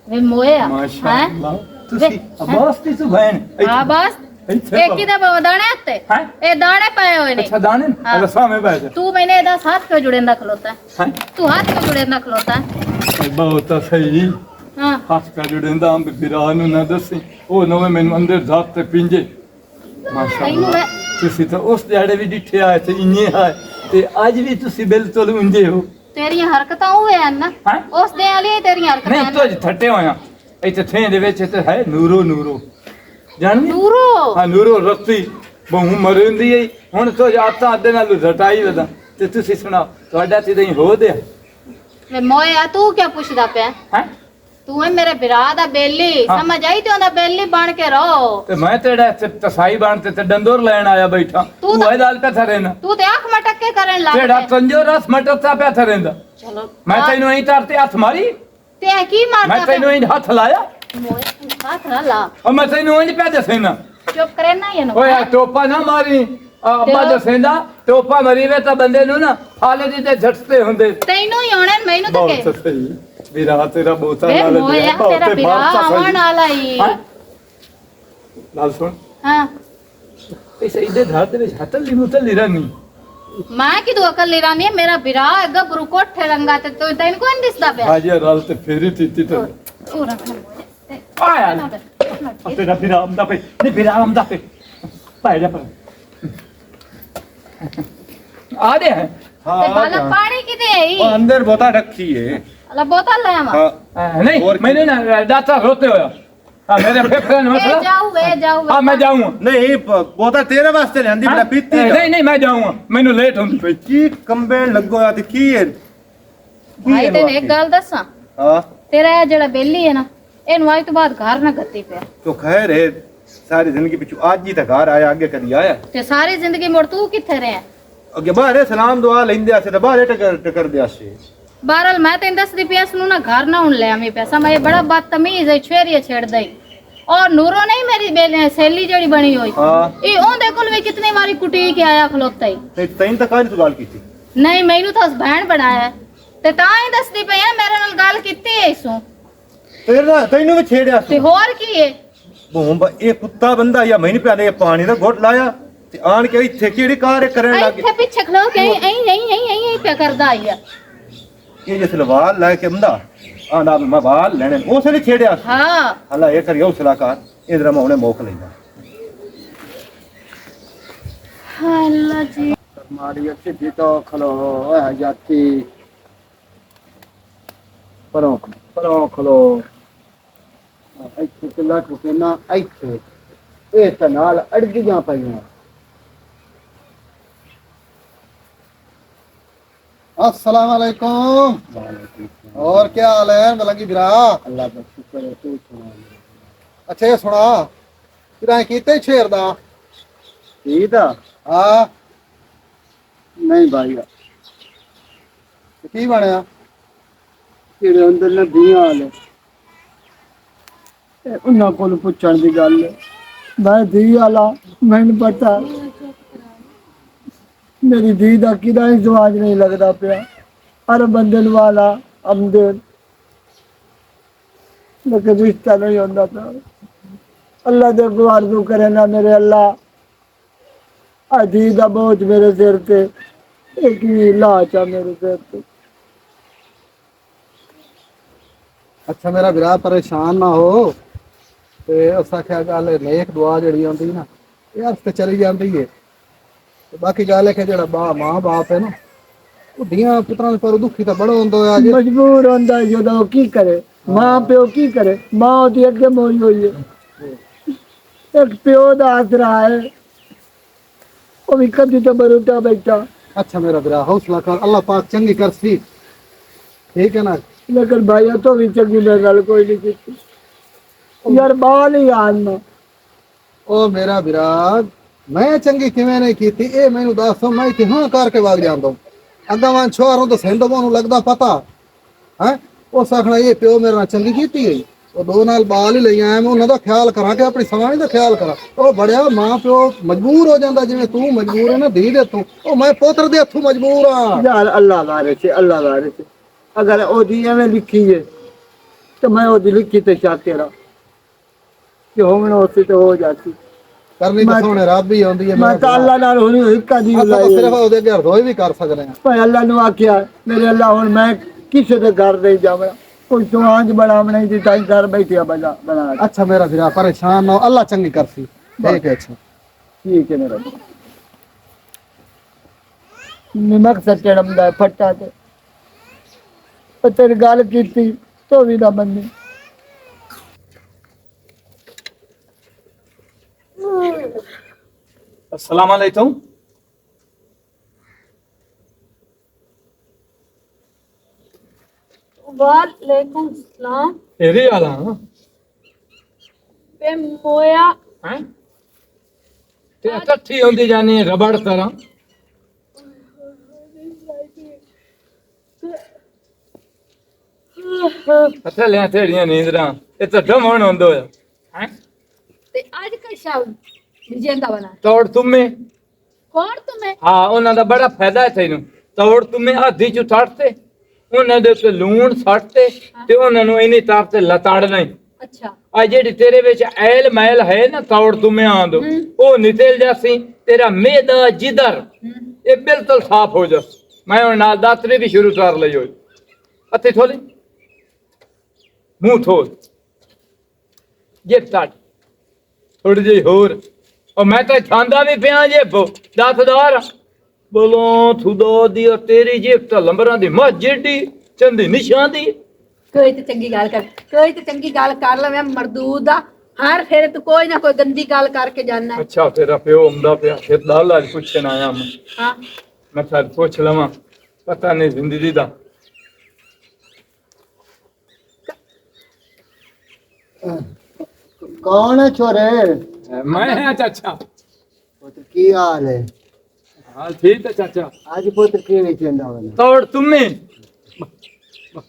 ਵੇ ਮੋਇਆ माशाअल्लाह तुसी अब्बास दी तू बहन ਹਾਂ ਬਸ ਇਹ ਕਿਹਦਾ ਦਾਣੇ ਹੱਤੇ हैं ਇਹ ਦਾਣੇ ਪਏ ਹੋਏ ਨੇ अच्छा दाने हाँ। अरे सामने बैठ ਤੂੰ ਮੈਨੇ ਇਹਦਾ ਸਾਥ ਕਿਉਂ ਜੁੜੇਂਦਾ ਖਲੋਤਾ हैं ਤੂੰ ਹੱਥ ਕਿਉਂ ਜੁੜੇਂਦਾ ਖਲੋਤਾ बहुत सही ਹਾਂ हाथ का जुड़ेंदा हम बिरान ना दसी ओ नवे मैनू अंदर जात ते पिंजे ਤੈਨੂੰ माशाअल्लाह ਮੈਂ ਤੁਸੀਂ ਤਾਂ ਉਸ ਦਿਹਾੜੇ ਵੀ ਡਿੱਠੇ ਆਏ ਤੇ ਇੰਨੇ ਆਏ ਤੇ ਅੱਜ ਵੀ ਤੁਸੀਂ ਬਿਲਕੁਲ ਉਂਝੇ ਹੋ ਤੇਰੀਆਂ ਹਰਕਤਾਂ ਉਹ ਹੈ ਨਾ ਹੈਂ? ਉਸ ਦੇ ਵਾਲੀ ਤੇਰੀਆਂ ਨਹੀਂ ਹਰਕਤਾਂ ਤੂੰ ਅੱਜ ਥੱਟੇ ਹੋਇਆ ਇੱਥੇ ਥੇਂ ਦੇ ਵਿੱਚ ਤੇ ਹੈ ਨੂਰੋ ਜਾਣਦੀ ਨੂਰੋ ਹਾਂ ਨੂਰੋ ਰੱਤੀ ਬਹੁ ਮਰਿੰਦੀ ਹੈ ਹੁਣ ਤੋਂ ਜਾਤਾ ਅੱਦੇ ਨਾਲ ਰਟਾਈ ਵਦਾ ਤੇ ਤੁਸੀਂ ਸੁਣਾ ਤੁਹਾਡਾ ਤੇ ਨਹੀਂ ਹੋ ਦਿਆ ਵੇ ਮੋਇਆ ਤੂੰ ਕਿਆ ਪੁੱਛਦਾ ਪਿਆ ਹੈ ਤੂੰ ਹੈ ਮੇਰੇ ਭਰਾ ਦਾ ਬੇਲੀ ਹਾਂ। ਸਮਝ ਆਈ ਤੇ ਉਹਦਾ ਬੇਲੀ ਬਣ ਕੇ ਰਹੋ ਤੇ ਮੈਂ ਤੇੜਾ ਤਸਾਈ ਬਣ ਤੇ ਡੰਦੋਰ ਲੈਣ ਆਇਆ ਬੈਠਾ ਤੂੰ ਤੂੰ ਇਹ ਦਾਲ ਤੇ ਥਰੇਨਾ ਤੂੰ ਤੇ ਅੱਖ ਮਟਕੇ ਕਰਨ ਲੱਗ ਤੇੜਾ ਪਿਆ। ਕੰਜੋ ਰਸ ਮਟਰਤਾ ਪਿਆ ਥਰੇਂਦਾ ਚਲੋ ਮੈਂ ਤੈਨੂੰ ਐਂ ਤਰਤੇ ਹੱਥ ਮਾਰੀ ਤੇ ਕੀ ਮੈਂ ਮਾਰਦਾ ਤੈਨੂੰ ਐਂ ਹੱਥ ਲਾਇਆ ਮੋਇਆ ਤੂੰ ਹੱਥ ਨਾ ਲਾ ਉਹ ਮੈਂ ਤੈਨੂੰ ਐਂ ਪਿਆ ਦੱਸੇਨਾ ਚੁੱਪ ਕਰੇ ਨਾ ਇਹਨੂੰ ਓਏ ਆ ਟੋਪਾ ਨਾ ਮਾਰੀ ਅੱਬਾ ਦੱਸੇਂਦਾ ਟੋਪਾ ਮਰੀ ਵੇ ਤਾਂ ਬੰਦੇ ਨੂੰ ਨਾ ਹਾਲੇ ਦੀ ਤੇ ਝਟਦੇ ਹੁੰਦੇ ਤੈਨੂੰ ਹੀ ਆਉਣਾ ਮੈਨੂੰ ਤਾਂ ਬਹੁਤ ਕਿ ਸਹੀ ਵੀਰਾ ਤੇਰਾ ਬਹੁਤਾ ਵੇ ਨਾਲ ਮੋਇਆ ਤੇਰਾ ਭਰਾ ਆਉਣ ਵਾਲਾ ਹੀ ਨਾਲ ਸੁਣ ਹਾਂ ਇਸ ਇਹਦੇ ਧਰ ਦੇ ਵਿੱਚ ਹੱਥਲੀ ਮੁੱਤਲੀ ਰਹਿਣੀ ਮੈਂ ਕਿਦੋਂ ਅਕਲ ਲੈ ਰਾਨੀ ਮੇਰਾ ਭਰਾ ਗੱਭਰੂ ਕੋਠੇ ਰੰਗਾ ਤੇ ਤੂੰ ਤੈਨੂੰ ਕੋਈ ਨਹੀਂ ਦਿਸਦਾ ਪਿਆ ਹਾਜੀ ਰਲ ਤੇ ਫੇਰੀ ਤੀਤੀ ਤੇ ਉਹ ਰੱਖ ਆਇਆ ਤੇਰਾ ਵੀਰਾ ਆਮਦਾ ਪੇ ਨਹੀਂ ਵੀਰਾ ਆਮਦਾ ਪੇ ਪਾਇ ਜਾ ਪਰ ਆ ਦੇ ਹੈ ਤੇ ਬਾਲਾ ਪਾਣੀ ਕਿਤੇ ਆਈ ਉਹ ਅੰਦਰ ਬੋਤਾ ਰੱਖੀ ਹੈ ਅਲਾ ਬੋਤਲ ਲੈ ਆਵਾਂ ਹਾਂ नहीं मैंने ना दाता रोते होया हाँ मेरे फेफड़े में ਇਹ मसला ਜਾਊ हाँ मैं जाऊंगा ਨਹੀਂ ਬੋਤਾ ਤੇਰੇ ਵਾਸਤੇ ਲਿਆਂਦੀ ਬੜਾ ਪੀਤੀ नहीं नहीं मैं जाऊंगा मैंने लेट होंदी पई ਕੀ ਕੰਬੇ ਲੱਗੋ ਆ ਤੇ ਕੀ ਹੈ ਭਾਈ ਤੈਨੂੰ ਇੱਕ ਗੱਲ ਦੱਸਾਂ ਹਾਂ ਤੇਰਾ ਇਹ ਜਿਹੜਾ ਬੇਲੀ ਹੈ ਨਾ ਇਹਨੂੰ ਅੱਜ ਤੋਂ ਬਾਅਦ ਘਰ ਨਾ ਗੱਤੀ ਪਿਆ ਤੋ ਖੈਰ ਹੈ ਸਾਰੀ ਜ਼ਿੰਦਗੀ ਪਿੱਛੋਂ ਅੱਜ ਹੀ ਤਾਂ ਘਰ ਆਇਆ ਅੱਗੇ ਕਦੀ ਆਇਆ ਤੇ ਸਾਰੀ ਜ਼ਿੰਦਗੀ ਮੁੜ ਤੂੰ ਕਿੱਥੇ ਰਿਹਾ ਅੱਗੇ ਬਾਹਰੇ ਸਲਾਮ ਦੁਆ ਲੈਂਦੇ ਆਸੇ ਤਾਂ ਬਾਹਰੇ ਟਕਰ ਦਿਆ ਸੀ ਬਹਰਲ ਮੈਂ ਤੈਨੂੰ ਦੱਸਦੀ ਪਿਆ ਇਸ ਨੂੰ ਨਾ ਘਰ ਨਾ ਹੁਣ ਲੈ ਆਵੀਂ ਪੈਸਾ ਮੈਂ ਇਹ ਬੜਾ ਬਦਤਮੀਜ਼ ਹੈ ਛੇਰੀਏ ਛੇੜਦਾ ਹੀ ਔਰ ਨੂਰੋ ਨਹੀਂ ਮੇਰੀ ਬੇਲੀ ਸਹੇਲੀ ਜਿਹੜੀ ਬਣੀ ਹੋਈ ਹਾਂ ਇਹ ਉਹਦੇ ਕੋਲ ਵੀ ਕਿਤਨੀ ਵਾਰੀ ਕੁੱਟੀ ਕੇ ਆਇਆ ਖਲੋਤਾ ਹੀ ਤੇ ਤੈਨੂੰ ਤਾਂ ਕਾਹਦੀ ਤੂੰ ਗੱਲ ਕੀਤੀ ਨਹੀਂ ਮੈਨੂੰ ਤਾਂ ਉਸ ਭੈਣ ਬਣਾਇਆ ਤੇ ਤਾਂ ਹੀ ਦੱਸਦੀ ਪਈ ਆ ਮੇਰੇ ਨਾਲ ਗੱਲ ਕੀਤੀ ਐ ਇਸੋਂ तेरा तेनू भी छेड़िया ਤੇ ਹੋਰ ਕੀ ਹੈ भूम ये कुत्ता बंदा या मैं नहीं प्याने ये पानी का घोट लाया ते आन के इत्थे केड़ी कार करन लग ਇੱਥੇ ਪਿੱਛੇ ਖਲੋ ਕੇ ਐਂ ਪਿਆ ਕਰਦਾ ਆਇਆ ये जिस वाल लाके बंदा आ ना मैं वाल लेने उस ने छेड़िया ਹਾਂ हला ये करियो सलाहकार इधर मैं उन्हें मोक लेना ਅੱਲਾ ਜੀ मारी अच्छी तो खलो है जाती परों खलो ਇੱਥੇ ਕਿਲਾ ਠੁਕੇ ਨਾ ਇੱਥੇ ਇਹ ਤਾਂ ਨਾਲ ਅੜਗੀਆਂ ਪਈਆਂ अस्सलाम वालेकुम और क्या हाल है मलंगी बिरा ਅੱਲਾ ਦਾ ਸ਼ੁਕਰ ਹੈ ਤੂੰ ਸੁਣਾ अच्छा ये सुना किराए कीते शेर दा ਠੀਕ ਆ हाँ ਨਹੀਂ ਭਾਈ की बनया ਜਿਹੜੇ ਅੰਦਰ ਨਦੀਆਂ ਵਾਲੇ ਇਹ ਉਹਨਾਂ ਕੋਲ ਪੁੱਛਣ ਦੀ ਗੱਲ ਹੈ ਮੈਂ ਧੀ ਵਾਲਾ ਮੈਨੂੰ ਪਤਾ ਮੇਰੀ ਧੀ ਦਾ ਕਿਦਾ ਹੀ ਜਵਾਜ ਨਹੀਂ ਲੱਗਦਾ ਪਿਆ ਹਰ ਬੰਦੇ ਨੂੰ ਵਾਲਾ ਆਮਦੇ ਲੇਕਿਨ ਰਿਸ਼ਤਾ ਨਹੀਂ ਹੁੰਦਾ ਪਿਆ ਅੱਲਾ ਦੇ ਗੁਆਰ ਨੂੰ ਕਰੇ ਨਾ ਮੇਰੇ ਅੱਲਾ ਅਜੀ ਦਾ ਬੋਝ ਮੇਰੇ ਸਿਰ ਤੇ ਇੱਕ ਹੀ ਲਾਚਾ ਮੇਰੇ ਸਿਰ ਤੇ अच्छा मेरा बिरा परेशान ना हो ते असा क्या गल नेक दुआ जड़ी आंदी ना ये हफ्ते चली जाती है ते बाकी गल है कि जेड़ा मां बाप है ना बुढ़ियां पुत्रां पर दुखी तो बड़ा होंदा है अज मजबूर होंदा ਜਦੋਂ ਕੀ ਕਰੇ ਮਾਂ ਪਿਓ ਕੀ ਕਰੇ ਮਾਂ ਉਹਦੀ ਅੱਗੇ ਮੋਈ ਹੋਈ ਹੈ ਇੱਕ ਪਿਓ ਦਾ ਆਸਰਾ ਹੈ ਉਹ ਵੀ ਕਦੀ ਤਾਂ ਬਰੂਟਾ ਬੈਠਾ अच्छा मेरा बिरा हौसला कर अल्लाह पाक चंगी कर सी ठीक है ना ਲੇਕਿਨ ਭਾਈ ਉਹ ਤੋਂ ਵੀ ਚੰਗੀ ਮੇਰੇ ਨਾਲ ਕੋਈ ਨਹੀਂ ਕੀਤੀ ਯਾਰ ਬਾਲ ਹੀ ਆਨ ओ मेरा बिरा मैं चंगी किवें नहीं कीती ए मैनू दस मैं इत्थे हां करके भाग जांदा अग्गा वन छोरों तो सेंदो मोनू लगदा पता है उस आखना ये प्यो मेरे नाल चंगी कीती गई ਉਹ ਦੋ ਨਾਲ ਬਾਲ ਹੀ ਲਈ ਆਇਆ ਮੈਂ ਉਹਨਾਂ ਦਾ ਖਿਆਲ ਕਰਾਂ ਕਿ ਆਪਣੀ ਸਵਾਣੀ ਦਾ ਖਿਆਲ ਕਰਾਂ ਉਹ ਬੜਿਆ ਮਾਂ ਪਿਓ ਮਜਬੂਰ ਹੋ ਜਾਂਦਾ ਜਿਵੇਂ ਤੂੰ ਮਜਬੂਰ ਹੈ ਨਾ ਧੀ ਦੇ ਤੂੰ ਉਹ ਮੈਂ ਪੁੱਤਰ ਦੇ ਹੱਥੋਂ ਮਜਬੂਰ ਆ ਯਾਰ ਅੱਲਾ ਵਾਰਿਸ ਹੈ ਅੱਲਾ ਵਾਰਿਸ ਹੈ ਅਗਰ ਉਹਦੀ ਐਵੇਂ ਲਿਖੀ ਹੈ ਤਾਂ ਮੈਂ ਉਹਦੀ ਲਿਖੀ ਤੇ ਸ਼ਾਕ ਤੇਰਾ ਕਿ ਹੋਣ ਉਸੇ ਤੇ ਹੋ ਜਾਤੀ ਕਰਨੀ ਤਾਂ ਸੋਹਣੇ ਰੱਬ ਹੀ ਆਉਂਦੀ ਹੈ ਮੈਂ ਤਾਂ ਅੱਲਾ ਨਾਲ ਹੋਣੀ ਹੋਈ ਕਦੀ ਆਪਾਂ ਤਾਂ ਲਾਈ ਸਿਰਫ ਉਹਦੇ ਅੱਗੇ ਅਰਜ਼ੋਈ ਵੀ ਕਰ ਸਕਦੇ ਹਾਂ ਭਾਈ ਅੱਲਾ ਨੂੰ ਆਖਿਆ ਮੇਰੇ ਅੱਲਾ ਹੁਣ ਮੈਂ ਕਿਸੇ ਦੇ ਘਰ ਨਹੀਂ ਜਾਵਾਂ ਕੋਈ ਸੁਆਂਝ ਬਣਾਵਣੀ ਦੀ ਤਾਂ ਘਰ ਬੈਠਿਆ ਬਣਾ अच्छा मेरा फिर परेशान ना हो अल्लाह चंगी कर सी ठीक है अच्छा ਠੀਕ ਹੈ ਮੇਰਾ ਨਿਮਕ ਸੱਚੜਮ ਦਾ ਫੱਟਾ ਤੇ ਪਰ ਤੇਰੀ ਗੱਲ ਕੀਤੀ ਤੋ ਵੀ ਨਾ ਮੰਨੀ अस्सलाम वालेकुम वालेकुम सलाम तेरे वाला पे मोया हैं ते इकट्ठी होंदी जानी रबड़ तरह अच्छा ले तेरियां नींदरा ये तो डमण होंदो है हैं ते आज का शब्द जिंदा बना तोड़ तुम्हें कौन तुम्हें हाँ ਉਹਨਾਂ ਦਾ ਬੜਾ ਫਾਇਦਾ ਹੈ ਤੈਨੂੰ ਤੌੜ ਤੁਮੇ ਆਧੀ ਚ ਛੱਡਤੇ ਉਹਨਾਂ ਦੇ ਉੱਤੇ ਲੂਣ ਛੱਡਤੇ ਤੇ ਉਹਨਾਂ ਨੂੰ ਇੰਨੀ ਤਾਪ ਤੇ ਲਤਾੜਨਾ ਹੀ अच्छा ਆ ਜਿਹੜੀ ਤੇਰੇ ਵਿੱਚ ਐਲ ਮੈਲ ਹੈ ਨਾ ਤੌੜ ਤੁਮੇ ਆਂਦ ਉਹ ਨਿਕਲ ਜਾਸੀ ਤੇਰਾ ਮੇਦਾ ਜਿਦਰ ਇਹ ਬਿਲਕੁਲ ਸਾਫ਼ ਹੋ ਜਾ ਮੈਂ ਹੁਣ ਨਾਲ ਦਾਤਰੀ ਵੀ ਸ਼ੁਰੂ ਕਰ ਲਈ ਹੋਈ ਅੱਥੇ ਥੋਲੇ ਮੂੰਹ ਥੋਲ ਜੇ ਤੱਕ ਥੋੜੀ ਜਿਹੀ ਹੋਰ ਉਹ ਮੈਂ ਤਾਂ ਖਾਂਦਾ ਵੀ ਪਿਆ ਜੇ ਦਸਦਾਰ ਬੋਲੋ ਥੁਦਾ ਦੀ ਔਰ ਤੇਰੀ ਜੇਬ ਤਾਂ ਲੰਬਰਾਂ ਦੀ ਮੱਝ ਜਿਹੜੀ ਚੰਦੀ ਨਿਸ਼ਾਨ ਦੀ कोई तो चंगी गाल कर ले मैं मरदूद दा हर फेरे तो कोई ना कोई गंदी गाल करके जाना है ਅੱਛਾ ਤੇਰਾ ਪਿਓ ਆਉਂਦਾ ਪਿਆ ਫਿਰ ਲਾਲ ਅੱਜ ਪੁੱਛਣ ਆਇਆ ਮੈਂ हाँ ਮੈਂ ਤਾਂ ਪੁੱਛ ਲਵਾਂ ਪਤਾ ਨਹੀਂ ਜ਼ਿੰਦਗੀ ਦਾ ਕੌਣ ਹੈ ਛੋਰੇ ਮੈਂ ਹਾਂ ਚਾਚਾ ਪੁੱਤ ਕੀ ਹਾਲ ਹੈ ਹਾਂ ਠੀਕ ਹੈ ਚਾਚਾ ਅੱਜ ਪੁੱਤ ਕਿਵੇਂ ਚੰਦਾ ਵਨਾ ਤੌੜ ਤੁਮੇ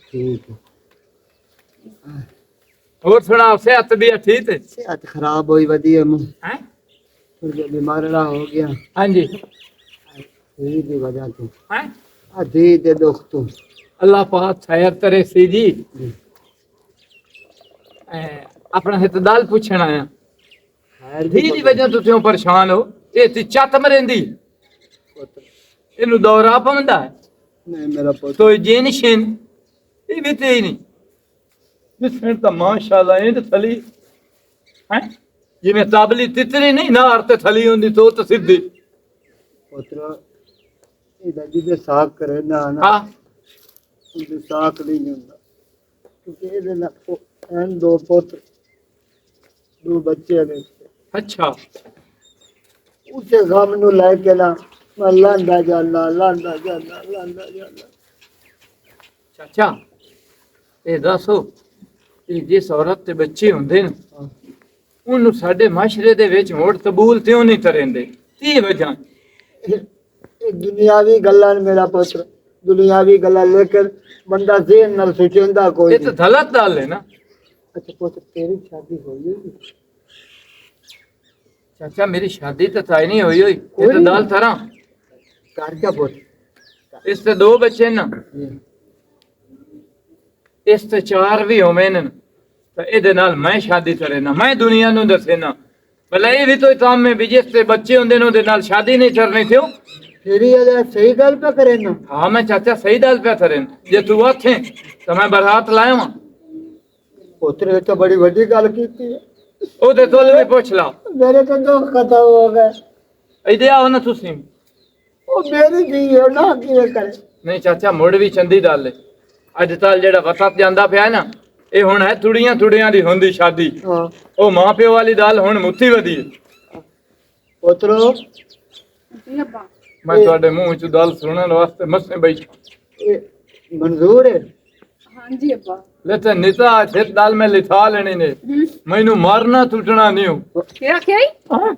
ਠੀਕ ਹੈ ਹੋਰ ਸੁਣਾ ਸਿਹਤ ਵੀ ਠੀਕ ਹੈ ਸਿਹਤ ਖਰਾਬ ਹੋਈ ਵਧੀਆ ਮੈਂ ਹੈ ਥੋੜਾ ਬਿਮਾਰੜਾ ਹੋ ਗਿਆ ਹਾਂਜੀ ਇਹ ਦੀ ਵਜ੍ਹਾ ਤੋਂ ਹੈ ਆ ਦੇ ਦੁੱਖ ਤੋਂ ਅੱਲਾਹ ਪਾਕ ਖੈਰ ਕਰੇ ਸੀ ਜੀ अपना हितदाल पूछण आया खैर धी दी वजह तो तुम परेशान हो ये ती चत मरेंदी इनु दौरा पवंदा है नहीं मेरा पुत्र तो जेन शेन ये भी ते ही नहीं जिसमें तो माशाल्लाह इंद थली हैं जिਵੇਂ ਤਾਬਲੀ ਤਿਤਰੀ ਨਹੀਂ ਨਾਰ ਤੇ ਥਲੀ ਹੁੰਦੀ तो ਸਿੱਧੀ पुत्र ਇਹਦਾ ਜਿਹਦੇ ਸਾਖ करे ना ना ਹਾਂ ਉਹਦੇ ਸਾਖ ਨਹੀਂ ਹੁੰਦਾ ਕਿਉਂਕਿ ਇਹਦੇ ਨਾਲ ਐਨ ਦੋ ਪੁੱਤ ਦੋ ਬੱਚੇ ਨੇ ਅੱਛਾ ਉਸੇ ਗਮ ਨੂੰ ਲੈ ਕੇ ਨਾ ਮੈਂ ਲਾਂਦਾ ਜਾਂਦਾ ਚਾਚਾ ਇਹ ਦੱਸੋ ਇਹ ਜਿਸ ਔਰਤ ਤੇ ਬੱਚੇ ਹੁੰਦੇ ਨੇ ਉਹਨੂੰ ਸਾਡੇ ਮਾਸ਼ਰੇ ਦੇ ਵਿੱਚ ਮੋੜ ਕਬੂਲ ਕਿਉਂ ਨਹੀਂ ਕਰੇਂਦੇ ਕੀ ਵਜ੍ਹਾ ਇਹ ਦੁਨਿਆਵੀ ਗੱਲਾਂ ਨੇ ਮੇਰਾ ਪੁੱਤਰ ਦੁਨਿਆਵੀ ਗੱਲਾਂ ਲੇਕਿਨ ਬੰਦਾ ਜ਼ਹਿਨ ਨਾਲ ਸੋਚਦਾ ਕੋਈ ਇਹ ਤਾਂ ਨਹੀਂ ਗਲਤ ਗੱਲ ਹੈ ਨਾ ਅੱਛਾ ਪੁੱਤਰ ਤੇਰੀ ਸ਼ਾਦੀ ਹੋਈ ਹੈ ਚਾਚਾ ਮੇਰੀ ਸ਼ਾਦੀ ਤਾਂ ਤਾਈ ਨਹੀਂ ਹੋਈ ਹੋਈ ਇਹ ਤਾਂ ਦਾਲ ਤਰਾਂ ਘਰ ਕਿਆ ਪੁੱਤ ਇਸ ਤੇ ਦੋ ਬੱਚੇ ਨਾ ਇਸ ਤੇ ਚਾਰ ਵੀ ਹੋਵੇਂ ਨੇ ਤਾਂ ਇਹਦੇ ਨਾਲ ਮੈਂ ਸ਼ਾਦੀ ਕਰੇ ਨਾ ਮੈਂ ਦੁਨੀਆ ਨੂੰ ਦੱਸੇ ਨਾ ਭਲਾ ਇਹ ਵੀ ਤਾਂ ਕੰਮ ਹੈ ਵੀ ਜਿਸ ਤੇ ਬੱਚੇ ਹੁੰਦੇ ਨੇ ਉਹਦੇ ਨਾਲ ਸ਼ਾਦੀ ਨਹੀਂ ਕਰਨੀ ਕਿਉਂ ਤੇਰੀ ਇਹ ਸਹੀ ਗੱਲ ਪਾ ਕਰੇ ਨਾ ਹਾਂ ਮੈਂ ਚਾਚਾ ਸਹੀ ਗੱਲ ਪਿਆ ਕਰੇ ਜੇ ਤੂੰ ਆਥੇ ਤਾਂ ਮੈਂ ਬਰਾਤ ਲਾਇਆ ਵਾਂ ਪੁੱਤਰ ਇਹ ਤਾਂ ਬੜੀ ਵੱਡੀ ਗੱਲ ਕੀਤੀ ਹੈ ਉਹਦੇ ਤੋਲ ਵੀ ਪੁੱਛ ਲਾ ਮੇਰੇ ਤੋਂ ਦੁੱਖ ਖਤਮ ਹੋ ਗਏ ਇਹਦੇ ਆਓ ਨਾ ਤੁਸੀਂ ਉਹ ਮੇਰੀ ਧੀ ਹੈ ਨਾ ਕਿਵੇਂ ਕਰੇ ਨਹੀਂ ਚਾਚਾ ਮੁੜ ਵੀ ਚੰਦੀ ਗੱਲ ਹੈ ਅੱਜ ਤੱਕ ਜਿਹੜਾ ਵਕਤ ਜਾਂਦਾ ਪਿਆ ਨਾ ਇਹ ਹੁਣ ਹੈ ਥੁੜੀਆਂ ਦੀ ਹੁੰਦੀ ਸ਼ਾਦੀ ਹਾਂ ਉਹ ਮਾਂ ਪਿਓ ਵਾਲੀ ਦਾਲ ਹੁਣ ਮੁੱਠੀ ਵਧੀ ਹੈ ਪੁੱਤਰੋ ਜੀ ਅੱਬਾ ਮੈਂ ਤੁਹਾਡੇ ਮੂੰਹ ਚ ਦਾਲ ਸੁਣਨ ਵਾਸਤੇ ਮਸੇ ਬੈਠਾ ਇਹ ਮਨਜ਼ੂਰ ਹੈ ਹਾਂਜੀ ਅੱਬਾ लेते निता छेत दाल में लिखा लेने ने मैनू मारना टूटना नहीं हो ਕਿਹੜਾ ਕਿਹਾ